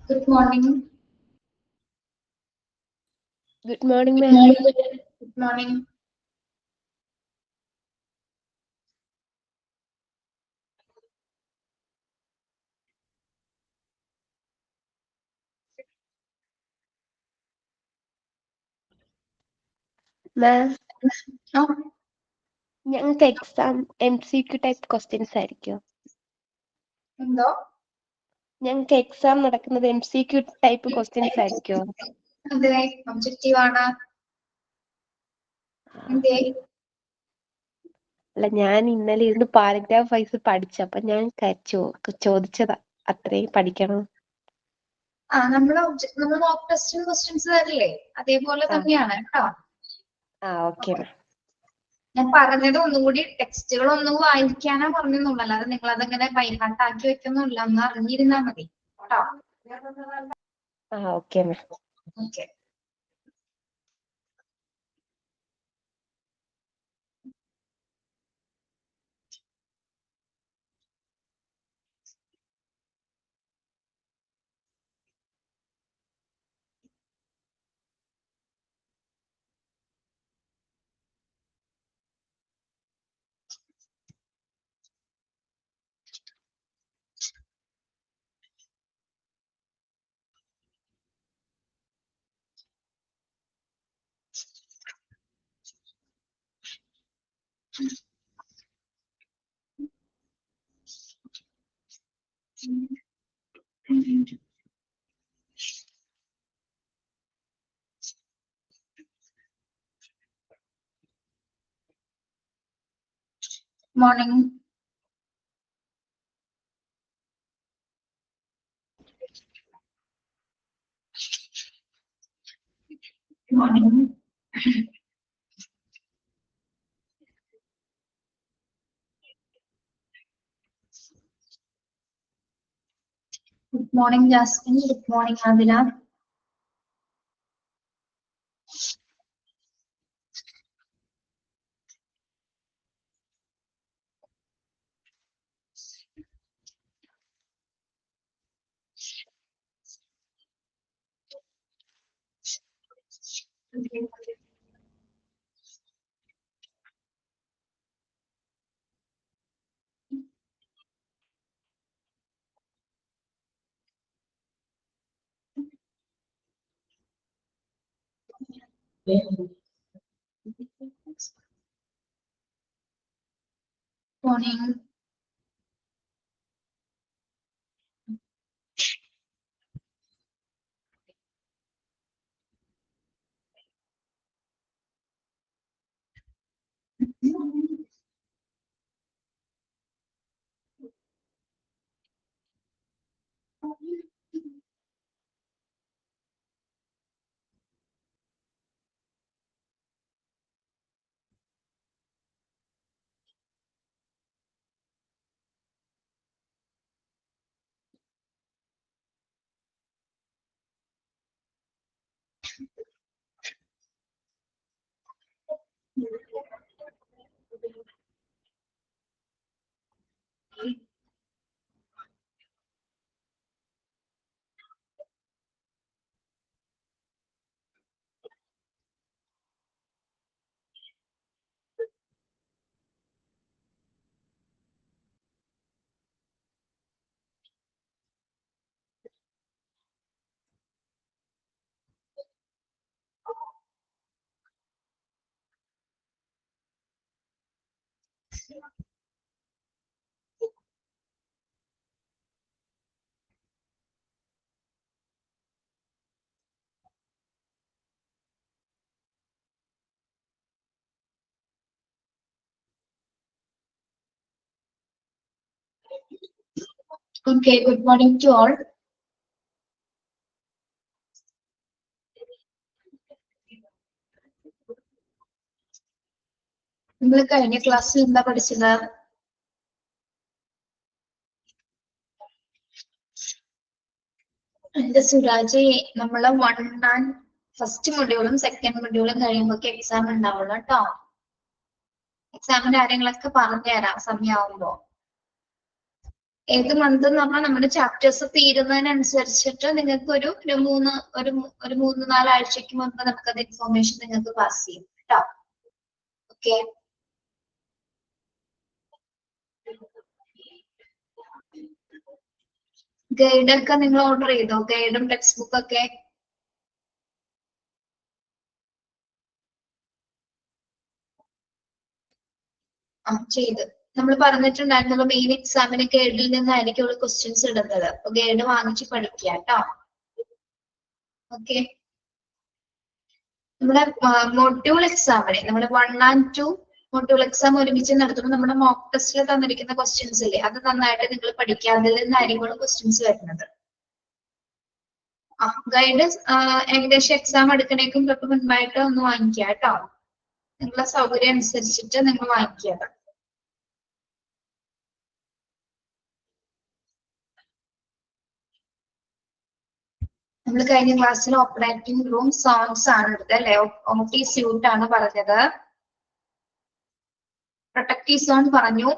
Good morning. Good morning, Good ma'am. morning. Good morning. Ma'am, Oh, ഞങ്ങൾക്ക് exam MCQ type questions ആയിരിക്കും. എന്തോ? ഞങ്ങൾക്ക് exam നടക്കുന്നത് MCQ type questions ആയിരിക്കോ? അതെ, objective ആണ്. എന്തേ? അല്ല, ഞാൻ ഇന്നലെ ഇരുന്ന് പാരഗ്രാഫ് വൈസ് പഠിച്ചു. അപ്പൊ ഞാൻ ചോദിച്ചതാ, അത്രയും പഠിക്കണം. നമ്മൾ മോക്ക് ടെസ്റ്റിന് ക്വസ്റ്റ്യൻസ് തരില്ലേ, അതേപോലെ തന്നെയാണ് കേട്ടോ. ഓക്കെ മാം. ഞാൻ പറഞ്ഞത് ഒന്നുകൂടി ടെക്സ്റ്റുകൾ ഒന്നും വായിക്കാനാ പറഞ്ഞെന്നുള്ളൂ, അല്ലാതെ നിങ്ങൾ അതങ്ങനെ ബൈഹാർട്ടാക്കി വെക്കുന്നില്ല, ഒന്ന് അറിഞ്ഞിരുന്നാ മതി കേട്ടോ. Okay ma'am. Okay. Morning. Morning. Good morning Jasmine. Good morning Adila. Morning. Okay, good morning to all. നിങ്ങൾ കഴിഞ്ഞ ക്ലാസ്സിൽ എന്താ പഠിച്ചത്? എന്റെ സുരാജ്, നമ്മള് 1 and ഫസ്റ്റ് മൊഡ്യൂളും സെക്കൻഡ് മൊഡ്യൂളും കഴിയുമ്പോ എക്സാം ഉണ്ടാവുള്ളൂ കേട്ടോ. എക്സാമിന്റെ കാര്യങ്ങളൊക്കെ പറഞ്ഞുതരാം സമയമാവുമ്പോ. ഏത് മന്ത് എന്ന് പറഞ്ഞാൽ നമ്മുടെ ചാപ്റ്റേഴ്സ് തീരുന്നതിനനുസരിച്ചിട്ട് നിങ്ങൾക്ക് ഒരു മൂന്ന് നാലാഴ്ചക്ക് മുൻപ് നമുക്കത് ഇൻഫോർമേഷൻ നിങ്ങൾക്ക് പാസ് ചെയ്യും കേട്ടോ. ഓക്കെ, ഗൈഡൊക്കെ നിങ്ങൾ ഓർഡർ ചെയ്തോ? ഗൈഡും ടെക്സ്റ്റ് ബുക്ക് ഒക്കെ ചെയ്ത് നമ്മൾ പറഞ്ഞിട്ടുണ്ടായിരുന്നല്ലോ മെയിൻ എക്സാമിന് ഗൈഡിൽ നിന്നായിരിക്കും ഉള്ള ക്വസ്റ്റ്യൻസ് ഇടുന്നത്. അപ്പൊ ഗൈഡ് വാങ്ങിച്ച് പഠിക്കുക കേട്ടോ. ഓക്കെ, നമ്മുടെ മൊഡ്യൂൾ എക്സാമിന് നമ്മുടെ 1 and 2 മൊഡ്യൂൾ എക്സാം ഒരുമിച്ച് നടത്തുമ്പോൾ നമ്മുടെ മോക്ക് ടെസ്റ്റിൽ തന്നിരിക്കുന്ന ക്വസ്റ്റ്യൻസ് ഇല്ലേ, അത് നന്നായിട്ട് നിങ്ങൾ പഠിക്കുക. അതിൽ നിന്നായിരിക്കും ക്വസ്റ്റ്യൻസ് വരുന്നത്. ഗൈഡ് ഏകദേശം എക്സാം എടുക്കണേക്കും തൊട്ട് മുൻപായിട്ട് ഒന്ന് വാങ്ങിക്കുക കേട്ടോ. നിങ്ങളുടെ സൗകര്യം അനുസരിച്ചിട്ട് നിങ്ങൾ വാങ്ങിക്കുക. നമ്മൾ കഴിഞ്ഞ ക്ലാസ്സിൽ ഓപ്പറേറ്റിംഗ് റൂം സോങ്സ് ആണ് എടുത്തത് അല്ലെ? OT സ്യൂട്ട് ആണ് പറഞ്ഞത്. പ്രൊട്ടക്റ്റീവ് സോൺ പറഞ്ഞു.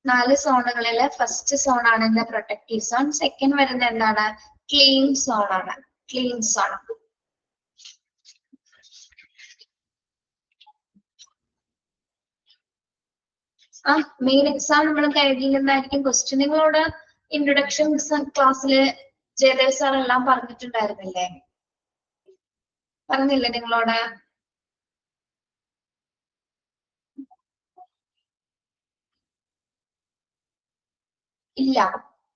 4 സോണുകളിലെ ഫസ്റ്റ് സോൺ ആണ് എന്താ? Protective zone. സെക്കൻഡ് വരുന്നത് എന്താണ്? ക്ലീൻ സോൺ ആണ്. Clean zone. മെയിൻ എക്സാം നമ്മൾ ഗൈഡിൽ നിന്നായിരിക്കും ക്വസ്റ്റ്യൻ. നിങ്ങളോട് ഇൻട്രൊഡക്ഷൻ ക്ലാസ്സില് ജയദേവ് സാർ എല്ലാം പറഞ്ഞിട്ടുണ്ടായിരുന്നില്ലേ? പറഞ്ഞില്ലേ നിങ്ങളോട്? ഇല്ല,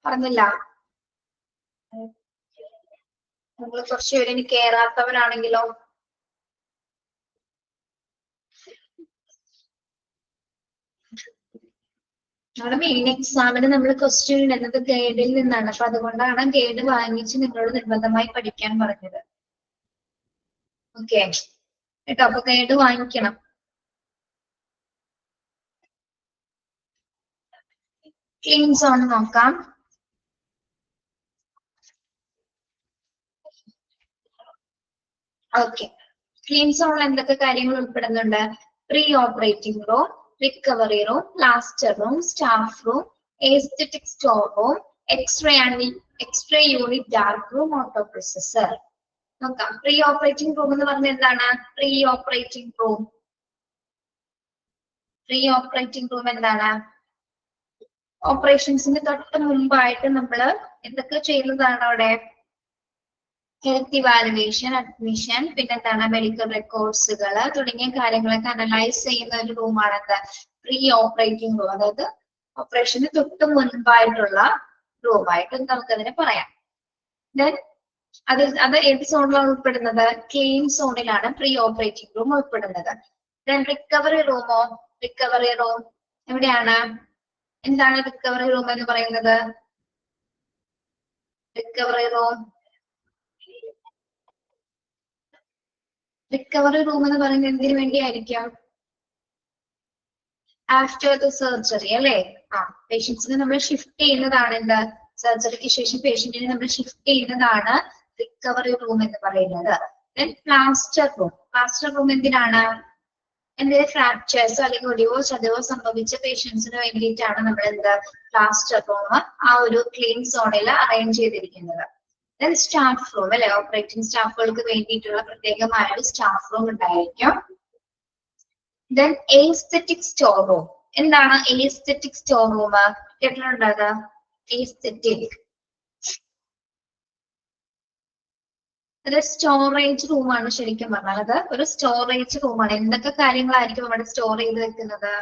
പറഞ്ഞില്ല. നിങ്ങൾ കുറച്ചുപേര് ഇനി കേറാത്തവരാണെങ്കിലോ? നമ്മുടെ മെയിൻ എക്സാമിന് നമ്മൾ ക്വസ്റ്റ്യൻ ഇടുന്നത് ഗൈഡിൽ നിന്നാണ്. അപ്പൊ അതുകൊണ്ടാണ് ഗൈഡ് വാങ്ങിച്ച് നിങ്ങളോട് നിർബന്ധമായി പഠിക്കാൻ പറഞ്ഞത്. ഓക്കെ കേട്ടോ, അപ്പൊ ഗൈഡ് വാങ്ങിക്കണം. ക്ലീൻ സോൺ നോക്കാം. ഓക്കെ, ക്ലീൻ സോണിൽ എന്തൊക്കെ കാര്യങ്ങൾ ഉൾപ്പെടുന്നുണ്ട്? Pre operating room, recovery room, plaster room, staff room, aesthetic store room, x-ray unit, dark room, auto processor. നോക്കാം. പ്രീ ഓപ്പറേറ്റിംഗ് റൂം എന്ന് പറഞ്ഞാൽ എന്താണ്? പ്രീ ഓപ്പറേറ്റിംഗ് റൂം എന്താണ്? ഓപ്പറേഷൻസിന് തൊട്ട് മുമ്പായിട്ട് നമ്മൾ എന്തൊക്കെ ചെയ്യുന്നതാണ് അവിടെ? ഹെൽത്ത് ഇവാലുവേഷൻ, അഡ്മിഷൻ, പിന്നെന്താണ് മെഡിക്കൽ റെക്കോർഡ്സുകൾ തുടങ്ങിയ കാര്യങ്ങളൊക്കെ അനലൈസ് ചെയ്യുന്ന ഒരു റൂമാണ് എന്താ? Pre operating room. അതായത് ഓപ്പറേഷന് തൊട്ട് മുൻപായിട്ടുള്ള റൂമായിട്ട് നമുക്കതിനെ പറയാം. ദെൻ അത് ഏത് സോണിലാണ് ഉൾപ്പെടുന്നത്? ക്ലീൻ സോണിലാണ് പ്രീ ഓപ്പറേറ്റിംഗ് റൂം ഉൾപ്പെടുന്നത്. ദെൻ റിക്കവറി റൂമോ? റിക്കവറി റൂം എവിടെയാണ്? എന്താണ് റിക്കവറി റൂം എന്ന് പറയുന്നത്? റിക്കവറി റൂം എന്ന് പറയുന്നത് എന്തിനു വേണ്ടിയായിരിക്കും? ആഫ്റ്റർ ദ സർജറി അല്ലെ? പേഷ്യൻസിനെ നമ്മൾ ഷിഫ്റ്റ് ചെയ്യുന്നതാണ് എന്ത്? സർജറിക്ക് ശേഷം പേഷ്യന്റിനെ നമ്മൾ ഷിഫ്റ്റ് ചെയ്യുന്നതാണ് റിക്കവറി റൂം എന്ന് പറയുന്നത്. ദെൻ പ്ലാസ്റ്റർ റൂം എന്തിനാണ്? എന്തെങ്കിലും ഫ്രാക്ചേഴ്സോ അല്ലെങ്കിൽ ഒടിവോ ചതവോ സംഭവിച്ച പേഷ്യൻസിന് വേണ്ടിയിട്ടാണ് നമ്മൾ എന്താ? പ്ലാസ്റ്റർ റൂം ആ ഒരു ക്ലീൻ സോണിൽ അറേഞ്ച് ചെയ്തിരിക്കുന്നത്. ദെൻ സ്റ്റാഫ് റൂം അല്ലെ? ഓപ്പറേറ്റിംഗ് സ്റ്റാഫുകൾക്ക് വേണ്ടിയിട്ടുള്ള പ്രത്യേകമായ ഒരു സ്റ്റാഫ് റൂം ഉണ്ടായിരിക്കും. Then aesthetic store room. എന്താണ് എസ്തെറ്റിക് സ്റ്റോർ റൂം? കേട്ടിട്ടുണ്ടോ? എസ്തെറ്റിക് ഒരു സ്റ്റോറേജ് റൂമാണ്. ശരിക്കും പറഞ്ഞാൽ അത് ഒരു സ്റ്റോറേജ് റൂമാണ്. എന്തൊക്കെ കാര്യങ്ങളായിരിക്കും അവിടെ സ്റ്റോർ ചെയ്ത് വെക്കുന്നത്?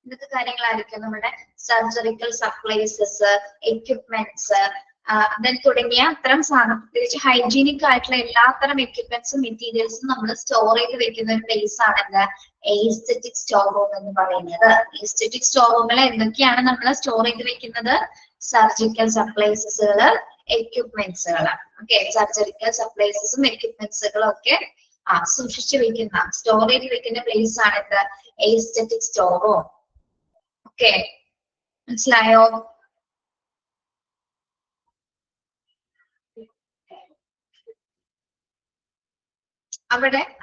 എന്തൊക്കെ കാര്യങ്ങളായിരിക്കും? നമ്മുടെ സർജറിക്കൽ സപ്ലൈസസ്, എക്യുപ്മെന്റ്സ്, തുടങ്ങിയ അത്തരം സാധനം, പ്രത്യേകിച്ച് ഹൈജീനിക് ആയിട്ടുള്ള എല്ലാത്തരം എക്യുപ്മെന്റ്സും മെറ്റീരിയൽസും നമ്മൾ സ്റ്റോർ ചെയ്ത് വെക്കുന്ന ഒരു പ്ലേസ് ആണ് എന്താ? എസ്തെറ്റിക് സ്റ്റോർ റൂം എന്ന് പറയുന്നത്. എസ്തെറ്റിക് സ്റ്റോർ റൂമിൽ എന്തൊക്കെയാണ് നമ്മൾ സ്റ്റോർ ചെയ്ത് വെക്കുന്നത്? സർജിക്കൽ സപ്ലൈസസുകള്, എക്യുപ്മെന്റ്സുകൾ. ഓക്കെ, സർജറിക്കൽ സപ്ലൈസസും എക്യുപ്മെന്റ്സുകളും ഒക്കെ സൂക്ഷിച്ചു വെക്കുന്ന, സ്റ്റോർ ചെയ്ത് വെക്കുന്ന പ്ലേസ് ആണ് എന്താ? Aesthetic store room. ഓക്കെ, മനസ്സിലായോ?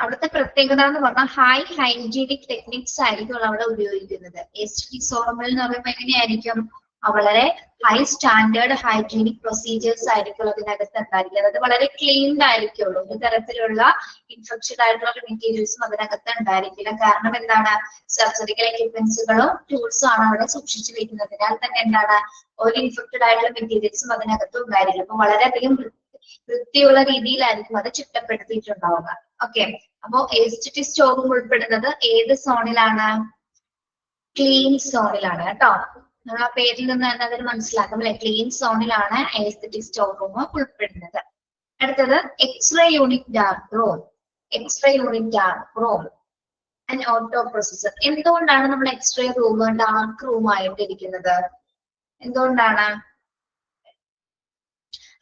അവിടുത്തെ പ്രത്യേകത എന്ന് പറഞ്ഞാൽ ഹൈ ഹൈജീനിക് ടെക്നിക്സ് ആയിരിക്കും അവിടെ ഉപയോഗിക്കുന്നത്. എസ്തെറ്റിക് സ്റ്റോർ റൂമിൽ എന്ന് പറയുമ്പോൾ എങ്ങനെയായിരിക്കും? വളരെ ഹൈ സ്റ്റാൻഡേർഡ് ഹൈജീനിക് പ്രൊസീജിയേഴ്സ് ആയിരിക്കും അതിനകത്ത് ഉണ്ടായിരിക്കുക. അതായത് വളരെ ക്ലീൻഡ് ആയിരിക്കുള്ളൂ. ഒരു തരത്തിലുള്ള ഇൻഫെക്ഷൻ ആയിട്ടുള്ള മെറ്റീരിയൽസും അതിനകത്ത് ഉണ്ടായിരിക്കില്ല. കാരണം എന്താണ്, സർജറിക്കൽ എക്യുപ്മെന്റ്സുകളും ടൂൾസും ആണ് അവിടെ സൂക്ഷിച്ചു വെക്കുന്നതിനാൽ തന്നെ എന്താണ്, ഒരു ഇൻഫെക്റ്റഡ് ആയിട്ടുള്ള മെറ്റീരിയൽസും അതിനകത്ത് ഉണ്ടായിരിക്കും. അപ്പൊ വളരെയധികം വൃത്തിയുള്ള രീതിയിലായിരിക്കും അത് ചിട്ടപ്പെടുത്തിയിട്ടുണ്ടാവുക. ഓക്കെ, അപ്പോ എസ്റ്റിറ്റി സ്റ്റോർ റൂം ഉൾപ്പെടുന്നത് ഏത് സോണിലാണ്? ക്ലീൻ സോണിലാണ് കേട്ടോ. നമ്മൾ ആ പേരിൽ നിന്ന് തന്നെ അതിന് മനസ്സിലാക്കും അല്ലെ, ക്ലീൻ സോണിലാണ് എസ്റ്റിറ്റി സ്റ്റോർ റൂം ഉൾപ്പെടുന്നത്. അടുത്തത് x-ray unit dark room. X-ray unit dark room and auto processor. എന്തുകൊണ്ടാണ് നമ്മൾ എക്സ്റേ റൂം ഡാർക്ക് റൂം ആയിട്ടിരിക്കുന്നത്? എന്തുകൊണ്ടാണ്?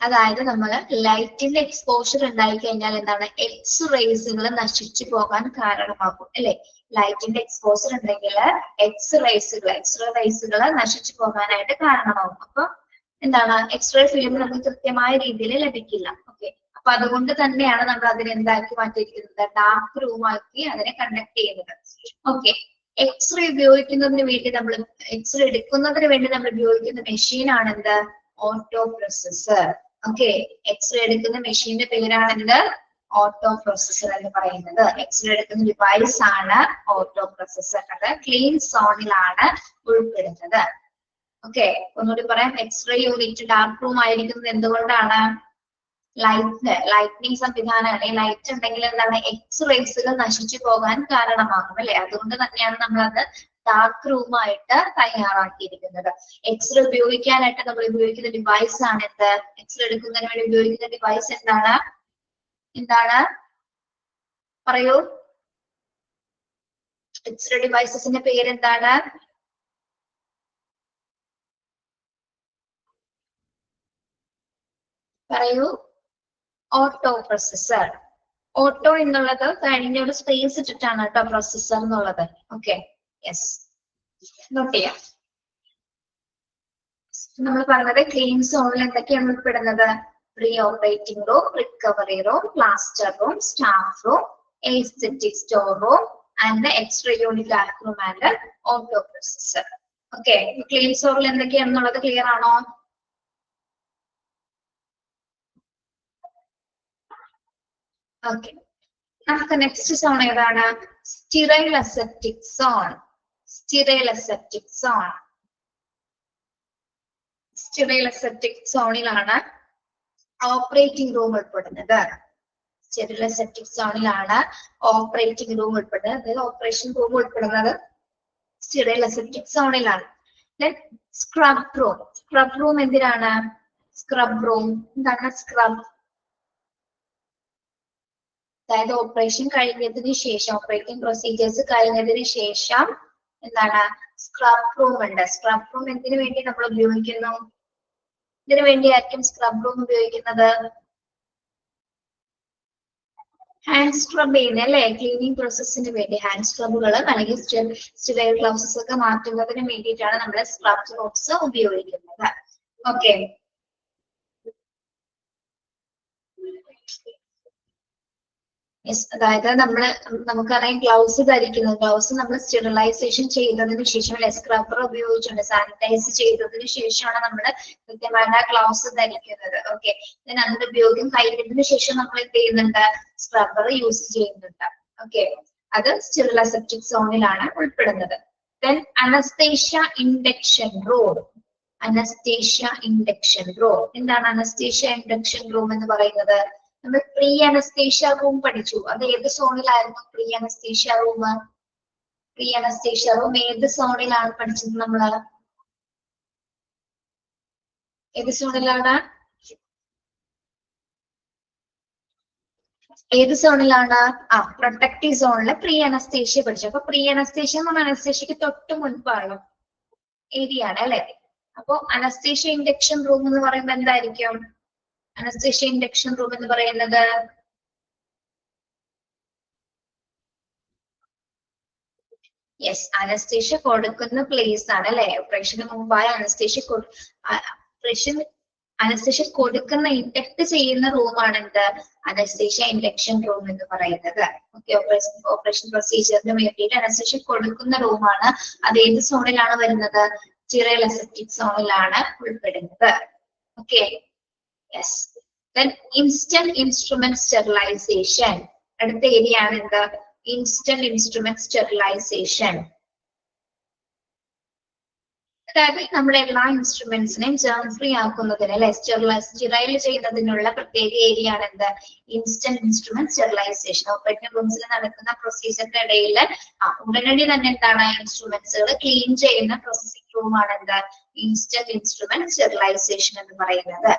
അതായത് നമ്മൾ ലൈറ്റിന്റെ എക്സ്പോഷർ ഉണ്ടായി കഴിഞ്ഞാൽ എന്താണ്, എക്സ്റേസുകൾ നശിച്ചു പോകാൻ കാരണമാകും അല്ലെ. ലൈറ്റിന്റെ എക്സ്പോഷർ ഉണ്ടെങ്കിൽ എക്സ്റേ റേസുകൾ നശിച്ചു പോകാനായിട്ട് കാരണമാകും. അപ്പൊ എന്താണ്, എക്സ്റേ ഫിലിം നമുക്ക് കൃത്യമായ രീതിയിൽ ലഭിക്കില്ല. ഓക്കെ, അപ്പൊ അതുകൊണ്ട് തന്നെയാണ് നമ്മൾ അതിനെ എന്താക്കി മാറ്റിയിരിക്കുന്നത്, ഡാർക്ക് റൂം ആക്കി അതിനെ കണ്ടക്ട് ചെയ്യുന്നത്. ഓക്കെ, എക്സ്റേ ഉപയോഗിക്കുന്നതിന് വേണ്ടി നമ്മൾ എക്സ്റേ എടുക്കുന്നതിന് വേണ്ടി നമ്മൾ ഉപയോഗിക്കുന്ന മെഷീൻ ആണ് എന്ത്, ഓട്ടോ പ്രൊസസർ. ഓക്കെ, എക്സ്റേ എടുക്കുന്ന മെഷീന്റെ പേരാണ് എന്ത്, ഓട്ടോ പ്രൊസസർ എന്ന് പറയുന്നത്. എക്സ്റേ എടുക്കുന്ന ഡിവൈസ് ആണ് ഓട്ടോ പ്രൊസസർ. അത് ക്ലീൻ സോണിലാണ് ഉൾപ്പെടുന്നത്. ഓക്കെ, ഒന്നുകൂടി പറയാം, എക്സ്റേ യൂണിറ്റ് ഡാർക്ക് റൂം ആയിരിക്കുന്നത് എന്തുകൊണ്ടാണ്? ലൈറ്റ്നിങ് സംവിധാനമാണ്. ലൈറ്റ് ഉണ്ടെങ്കിൽ എന്താണ്, എക്സ്റേസുകൾ നശിച്ചു പോകാൻ കാരണമാകും അല്ലെ. അതുകൊണ്ട് തന്നെയാണ് നമ്മൾ അത് ഡാർക്ക് റൂം ആയിട്ട് തയ്യാറാക്കിയിരിക്കുന്നത്. എക്സ്റേ ഉപയോഗിക്കാനായിട്ട് നമ്മൾ ഉപയോഗിക്കുന്ന ഡിവൈസ് ആണ് എന്ത്, എക്സ്റേ എടുക്കുന്നതിന് വേണ്ടി ഉപയോഗിക്കുന്ന ഡിവൈസ് എന്താണ്? എന്താണ് പറയൂ, എക്സ്റേ ഡിവൈസസിന്റെ പേരെന്താണ്? പറയൂ. Auto processor. ഓട്ടോ എന്നുള്ളത് കഴിഞ്ഞ ഒരു സ്പേസ് ഇട്ടിട്ടാണ് കേട്ടോ പ്രൊസസർ എന്നുള്ളത്. ഓക്കെ, യെസ്, നോട്ട് ചെയ്യാം. നമ്മൾ പറഞ്ഞത് ക്ലീൻ സോണിൽ എന്തൊക്കെയാണ് ഉൾപ്പെടുന്നത്? Pre operating room, recovery room, plaster room, staff room, aesthetic store room and x-ray unit dark room and auto processor. Okay, clean സോണിൽ എന്തൊക്കെയാണെന്നുള്ളത് ക്ലിയർ ആണോ? ഓക്കെ, നമുക്ക് നെക്സ്റ്റ് സോൺ ഏതാണ്? Sterile aseptic zone. Sterile aseptic zone. Sterile aseptic സോണിലാണ് operating room ഉൾപ്പെടുന്നത്. Sterile aseptic സോണിലാണ് operating room ഉൾപ്പെടുന്നത്. അതായത് ഓപ്പറേഷൻ റൂം ഉൾപ്പെടുന്നത് സ്റ്റീറൈൽ അസെപ്റ്റിക് സോണിലാണ്. Scrub room. സ്ക്രബ് റൂം എന്തിനാണ്? സ്ക്രബ് റൂം എന്താണ്? സ്ക്രബ് അതായത് ഓപ്പറേഷൻ കഴിഞ്ഞതിന് ശേഷം, ഓപ്പറേറ്റിംഗ് പ്രൊസീജിയേഴ്സ് കഴിഞ്ഞതിന് ശേഷം എന്താണ്, സ്ക്രബ് റൂം ഉണ്ട്. സ്ക്രബ് റൂം എന്തിനു വേണ്ടി നമ്മൾ ഉപയോഗിക്കുന്നു? ഇതിനു വേണ്ടിയായിരിക്കും സ്ക്രബ് റൂം ഉപയോഗിക്കുന്നത്. ഹാൻഡ് സ്ക്രബ് ചെയ്യുന്ന അല്ലെ, ക്ലീനിങ് പ്രോസസ്സിന് വേണ്ടി ഹാൻഡ് സ്ക്രബുകൾ അല്ലെങ്കിൽ സ്റ്റെറൈൽ ഗ്ലൗസസ് ഒക്കെ മാറ്റുന്നതിന് വേണ്ടിയിട്ടാണ് നമ്മൾ സ്ക്രബ് റൂംസ് ഉപയോഗിക്കുന്നത്. ഓക്കെ, അതായത് നമുക്കറിയാം ഗ്ലൗസ് ധരിക്കുന്നത്, ഗ്ലൗസ് നമ്മൾ സ്റ്റെറിലൈസേഷൻ ചെയ്തതിനു ശേഷം അല്ലെ, സ്ക്രബ്ബർ ഉപയോഗിച്ചുകൊണ്ട് സാനിറ്റൈസ് ചെയ്തതിനു ശേഷമാണ് നമ്മൾ കൃത്യമായിട്ട് ഗ്ലൗസ് ധരിക്കുന്നത്. ഓക്കെ, അതിന്റെ ഉപയോഗം കഴിഞ്ഞതിന് ശേഷം നമ്മൾ എന്ത് ചെയ്യുന്നുണ്ട്? സ്ക്രബ്ബർ യൂസ് ചെയ്യുന്നുണ്ട്. ഓക്കെ, അത് സ്റ്റെറിൽ അസെപ്റ്റിക് സോണിലാണ് ഉൾപ്പെടുന്നത്. Then anaesthesia induction room. Anaesthesia induction room. എന്താണ് അനസ്തേഷ്യ ഇൻഡക്ഷൻ റൂം എന്ന് പറയുന്നത്? നമ്മൾ പ്രീ അനസ്തേഷ്യ റൂം പഠിച്ചു. അത് ഏത് സോണിലായിരുന്നു pre anaesthesia room? Pre anaesthesia room ഏത് സോണിലാണ് പഠിച്ചത്? നമ്മള് ഏത് സോണിലാണ്? ഏത് സോണിലാണ്? പ്രൊട്ടക്റ്റീവ് സോണില് പ്രീ അനസ്തേഷ്യ പഠിച്ചു. അപ്പൊ പ്രീ അനസ്തേഷ്യ എന്ന് പറഞ്ഞാൽ അനസ്തേഷ്യക്ക് തൊട്ട് മുൻപാണ് ഏരിയ ആണ് അല്ലെ. അപ്പൊ അനസ്തേഷ്യ ഇൻഡക്ഷൻ റൂം എന്ന് പറയുമ്പോൾ എന്തായിരിക്കും? അനസ്തേഷ്യ ഇൻഡക്ഷൻ റൂം എന്ന് പറയുന്നത് യെസ്, അനസ്തേഷ്യ കൊടുക്കുന്ന പ്ലേസ് ആണ് അല്ലെ. ഓപ്പറേഷന് മുമ്പായി അനസ്തേഷ്യ കൊടുക്കുന്ന ഇൻഡക്ട് ചെയ്യുന്ന റൂമാണ് എന്ത്? അനസ്തേഷ്യ ഇൻഡക്ഷൻ റൂം എന്ന് പറയുന്നത്. ഓക്കെ, ഓപ്പറേഷൻ പ്രൊസീജിയറിന് വേണ്ടിയിട്ട് അനസ്തേഷ്യ കൊടുക്കുന്ന റൂമാണ്. അത് ഏത് സോണിലാണ് വരുന്നത്? സ്റ്റീറൈൽ അസെപ്റ്റിക് സോണിലാണ് ഉൾപ്പെടുന്നത്. Okay, yes. Then instant instrument sterilization. അടുത്ത ഏരിയ ആണ് എന്ത്? Instant instrument sterilisation. അതായത് നമ്മുടെ എല്ലാ ഇൻസ്ട്രുമെന്റ്സിനെയും ജേം ഫ്രീ ആക്കുന്നതിന് അല്ലെ സ്റ്റെറൈൽ ചെയ്യുന്നതിനുള്ള പ്രത്യേക ഏരിയ ആണ് എന്ത്? Instant instrument sterilisation. ഓപ്പറേറ്റിംഗ് റൂംസിൽ നടക്കുന്ന പ്രൊസീജിയറിന്റെ ഇടയിൽ ഉടനടി തന്നെ എന്താണ് ഇൻസ്ട്രുമെന്റ്സുകൾ ക്ലീൻ ചെയ്യുന്ന പ്രോസസിംഗ് റൂം ആണ് എന്ത്? ഇൻസ്റ്റന്റ് ഇൻസ്ട്രുമെന്റ് സ്റ്റെറിലൈസേഷൻ എന്ന് പറയുന്നത്.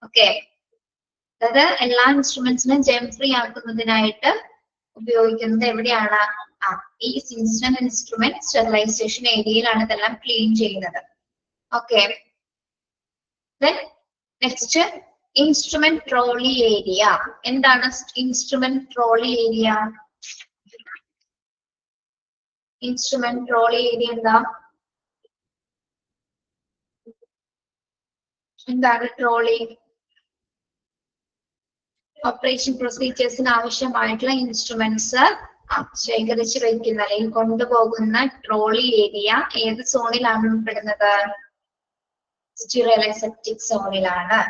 ഓക്കെ, അതായത് എല്ലാ ഇൻസ്ട്രുമെന്റ്സിനും ജേം ഫ്രീ ആക്കുന്നതിനായിട്ട് ഉപയോഗിക്കുന്നത് എവിടെയാണ്? ഈ ഇൻസ്റ്റന്റ് ഇൻസ്ട്രുമെന്റ് സ്റ്റെറിലൈസേഷൻ ഏരിയയിലാണ് ഇതെല്ലാം ക്ലീൻ ചെയ്യുന്നത്. Okay, next instrument trolley area. എന്താണ് instrument trolley area? Instrument trolley area എന്താ? എന്താണ് ട്രോളി? ഓപ്പറേഷൻ പ്രൊസീജിയേഴ്സിന് ആവശ്യമായിട്ടുള്ള ഇൻസ്ട്രുമെന്റ്സ് ശേഖരിച്ച് വയ്ക്കുന്ന അല്ലെങ്കിൽ കൊണ്ടുപോകുന്ന ട്രോളി ഏരിയ ഏത് സോണിലാണ് ഉൾപ്പെടുന്നത്? Sterile aseptic സോണിലാണ്.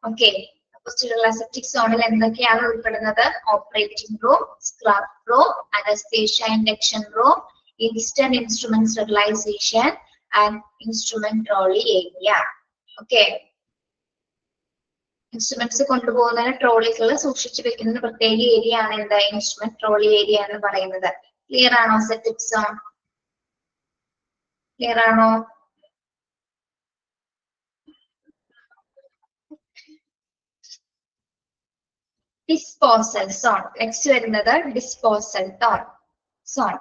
ഓക്കെ, അപ്പൊ സ്റ്റീറൈൽ അസെപ്റ്റിക് സോണിൽ എന്തൊക്കെയാണ് ഉൾപ്പെടുന്നത്? Operating room, scrub room, anaesthesia induction room, instant instrument sterilisation and instrument trolley area. Okay, instruments കൊണ്ടുപോകുന്നതിന് ട്രോളികൾ സൂക്ഷിച്ചു വെക്കുന്ന പ്രത്യേക ഏരിയ ആണ് എന്താ? ഇൻസ്ട്രുമെന്റ് ട്രോളി ഏരിയ എന്ന് പറയുന്നത്. ക്ലിയർ ആണോ സെറ്റിപ്സ്? ക്ലിയർ ആണോ? Disposal zone. നെക്സ്റ്റ് വരുന്നത് ഡിസ്പോസൽ സോൺ.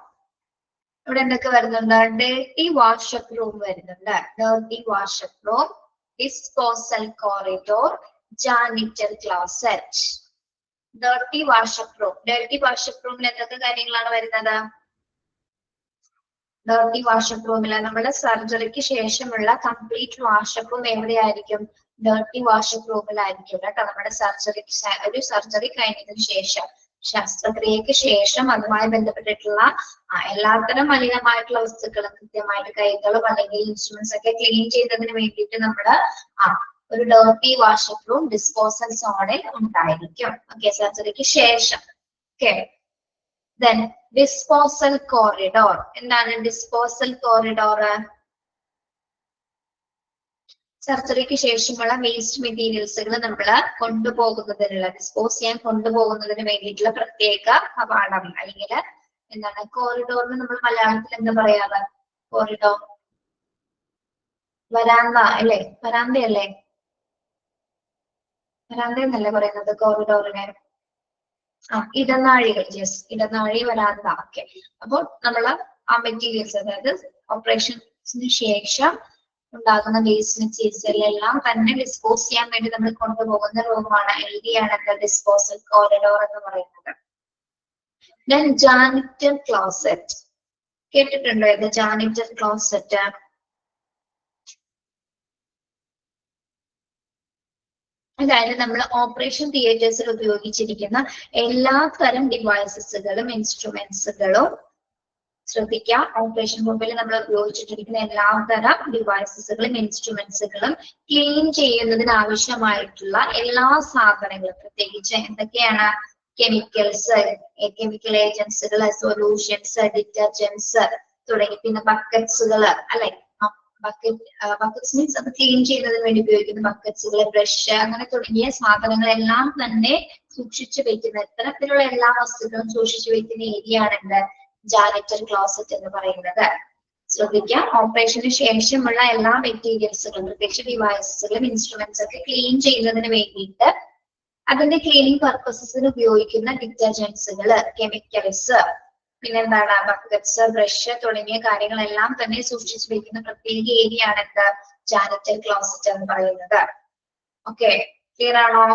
ഇവിടെ എന്തൊക്കെ വരുന്നുണ്ട്? ഡേർട്ടി വാഷപ്പ് റൂം വരുന്നുണ്ട്. Dirty wash up room, disposal corridor, janitor closet. Dirty wash up room. Dirty wash up റൂമിൽ എന്തൊക്കെ കാര്യങ്ങളാണ് വരുന്നത്? ഡേർട്ടി വാഷപ്പ് റൂമിൽ നമ്മുടെ സർജറിക്ക് ശേഷമുള്ള കംപ്ലീറ്റ് വാഷപ്പ് റൂം എവിടെയായിരിക്കും? ഡേർട്ടി വാഷപ്പ് റൂമിലായിരിക്കും കേട്ടോ. നമ്മുടെ ഒരു സർജറി കഴിഞ്ഞതിന് ശേഷം, ശസ്ത്രക്രിയക്ക് ശേഷം അതുമായി ബന്ധപ്പെട്ടിട്ടുള്ള എല്ലാത്തരം മലിനമായിട്ടുള്ള വസ്തുക്കളും കൃത്യമായിട്ട് കൈകളും അല്ലെങ്കിൽ ഇൻസ്ട്രുമെന്റ്സ് ഒക്കെ ക്ലീൻ ചെയ്യുന്നതിന് വേണ്ടിയിട്ട് നമ്മുടെ ഒരു ഡേർട്ടി വാഷപ്പ് റൂം ഡിസ്പോസൽ സോണിൽ ഉണ്ടായിരിക്കും. ഓക്കെ, സർജറിക്ക് ശേഷം. Okay, then disposal corridor. എന്താണ് ഡിസ്പോസൽ കോറിഡോർ? സർജറിക്ക് ശേഷമുള്ള വേസ്റ്റ് മെറ്റീരിയൽസുകൾ നമ്മൾ കൊണ്ടുപോകുന്നതിനുള്ള ഡിസ്പോസ് ചെയ്യാൻ കൊണ്ടുപോകുന്നതിന് വേണ്ടിയിട്ടുള്ള പ്രത്യേക കവാടം അല്ലെങ്കിൽ എന്താണ് കോറിഡോറിന് നമ്മൾ മലയാളത്തിൽ എന്താ പറയാറ്? കോറിഡോർ, വരാന്ത അല്ലേ? വരാന്തയല്ലേ? വരാന്ത എന്നല്ലേ പറയുന്നത് കോറിഡോറിനെ? ഇടനാഴികൾ. യെസ്, ഇടനാഴി, വരാന്ത. ഓക്കെ, അപ്പോൾ നമ്മൾ ആ മെറ്റീരിയൽസ്, അതായത് ഓപ്പറേഷന് ശേഷം ഉണ്ടാകുന്ന വേസ്റ്റ് മെറ്റീരിയൽസ് തന്നെ ഡിസ്പോസ് ചെയ്യാൻ വേണ്ടി നമ്മൾ കൊണ്ടുപോകുന്ന റൂമാണ് എൽഡിയാണ് ഡിസ്പോസൽ കോറിഡോർ എന്ന് പറയുന്നത്. Then janitor closet. കേട്ടിട്ടുണ്ടോ ഇത്? Janitor closet. അതായത് നമ്മൾ ഓപ്പറേഷൻ തിയേറ്റേഴ്സിൽ ഉപയോഗിച്ചിരിക്കുന്ന എല്ലാ തരം ഡിവൈസസുകളും ഇൻസ്ട്രുമെന്റ്സുകളും ശ്രദ്ധിക്കുക. ഓപ്പറേഷൻ റൂമിൽ നമ്മൾ ഉപയോഗിച്ചിട്ടിരിക്കുന്ന എല്ലാ തരം ഡിവൈസസുകളും ഇൻസ്ട്രുമെന്റ്സുകളും ക്ലീൻ ചെയ്യുന്നതിന് ആവശ്യമായിട്ടുള്ള എല്ലാ സാധനങ്ങളും, പ്രത്യേകിച്ച് എന്തൊക്കെയാണ്? കെമിക്കൽസ്, കെമിക്കൽ ഏജൻസുകൾ, സൊല്യൂഷൻസ്, ഡിറ്റർജൻസ് തുടങ്ങി, പിന്നെ ബക്കറ്റ്സുകൾ അല്ലെ? ബക്കറ്റ്സ് മീൻസ് അത് ക്ലീൻ ചെയ്യുന്നതിന് വേണ്ടി ഉപയോഗിക്കുന്ന ബക്കറ്റ്സുകൾ, ബ്രഷ്, അങ്ങനെ തുടങ്ങിയ സാധനങ്ങളെല്ലാം തന്നെ സൂക്ഷിച്ചു വെക്കുന്ന, ഇത്തരത്തിലുള്ള എല്ലാ വസ്തുക്കളും സൂക്ഷിച്ചു വെക്കുന്ന ഏരിയ ആണ് ജാനിറ്റർ ക്ലോസറ്റ് എന്ന് പറയുന്നത്. ശ്രദ്ധിക്കാം, ഓപ്പറേഷന് ശേഷമുള്ള എല്ലാ മെറ്റീരിയൽസുകളും, പ്രത്യേകിച്ച് ഡിവൈസസുകളും ഇൻസ്ട്രുമെന്റ്സ് ഒക്കെ ക്ലീൻ ചെയ്യുന്നതിന് വേണ്ടിയിട്ട് അതിന്റെ ക്ലീനിങ് പർപ്പസസിന് ഉപയോഗിക്കുന്ന ഡിറ്റർജൻസുകൾ, കെമിക്കൽസ്, പിന്നെന്താണ് ബക്കറ്റ്സ്, ബ്രഷ് തുടങ്ങിയ കാര്യങ്ങളെല്ലാം തന്നെ സൂക്ഷിച്ചു വെക്കുന്ന പ്രത്യേക ഏരിയ ആണ് ജാനിറ്റർ ക്ലോസറ്റ് എന്ന് പറയുന്നത്. ഓക്കെ, ക്ലിയർ ആണോ?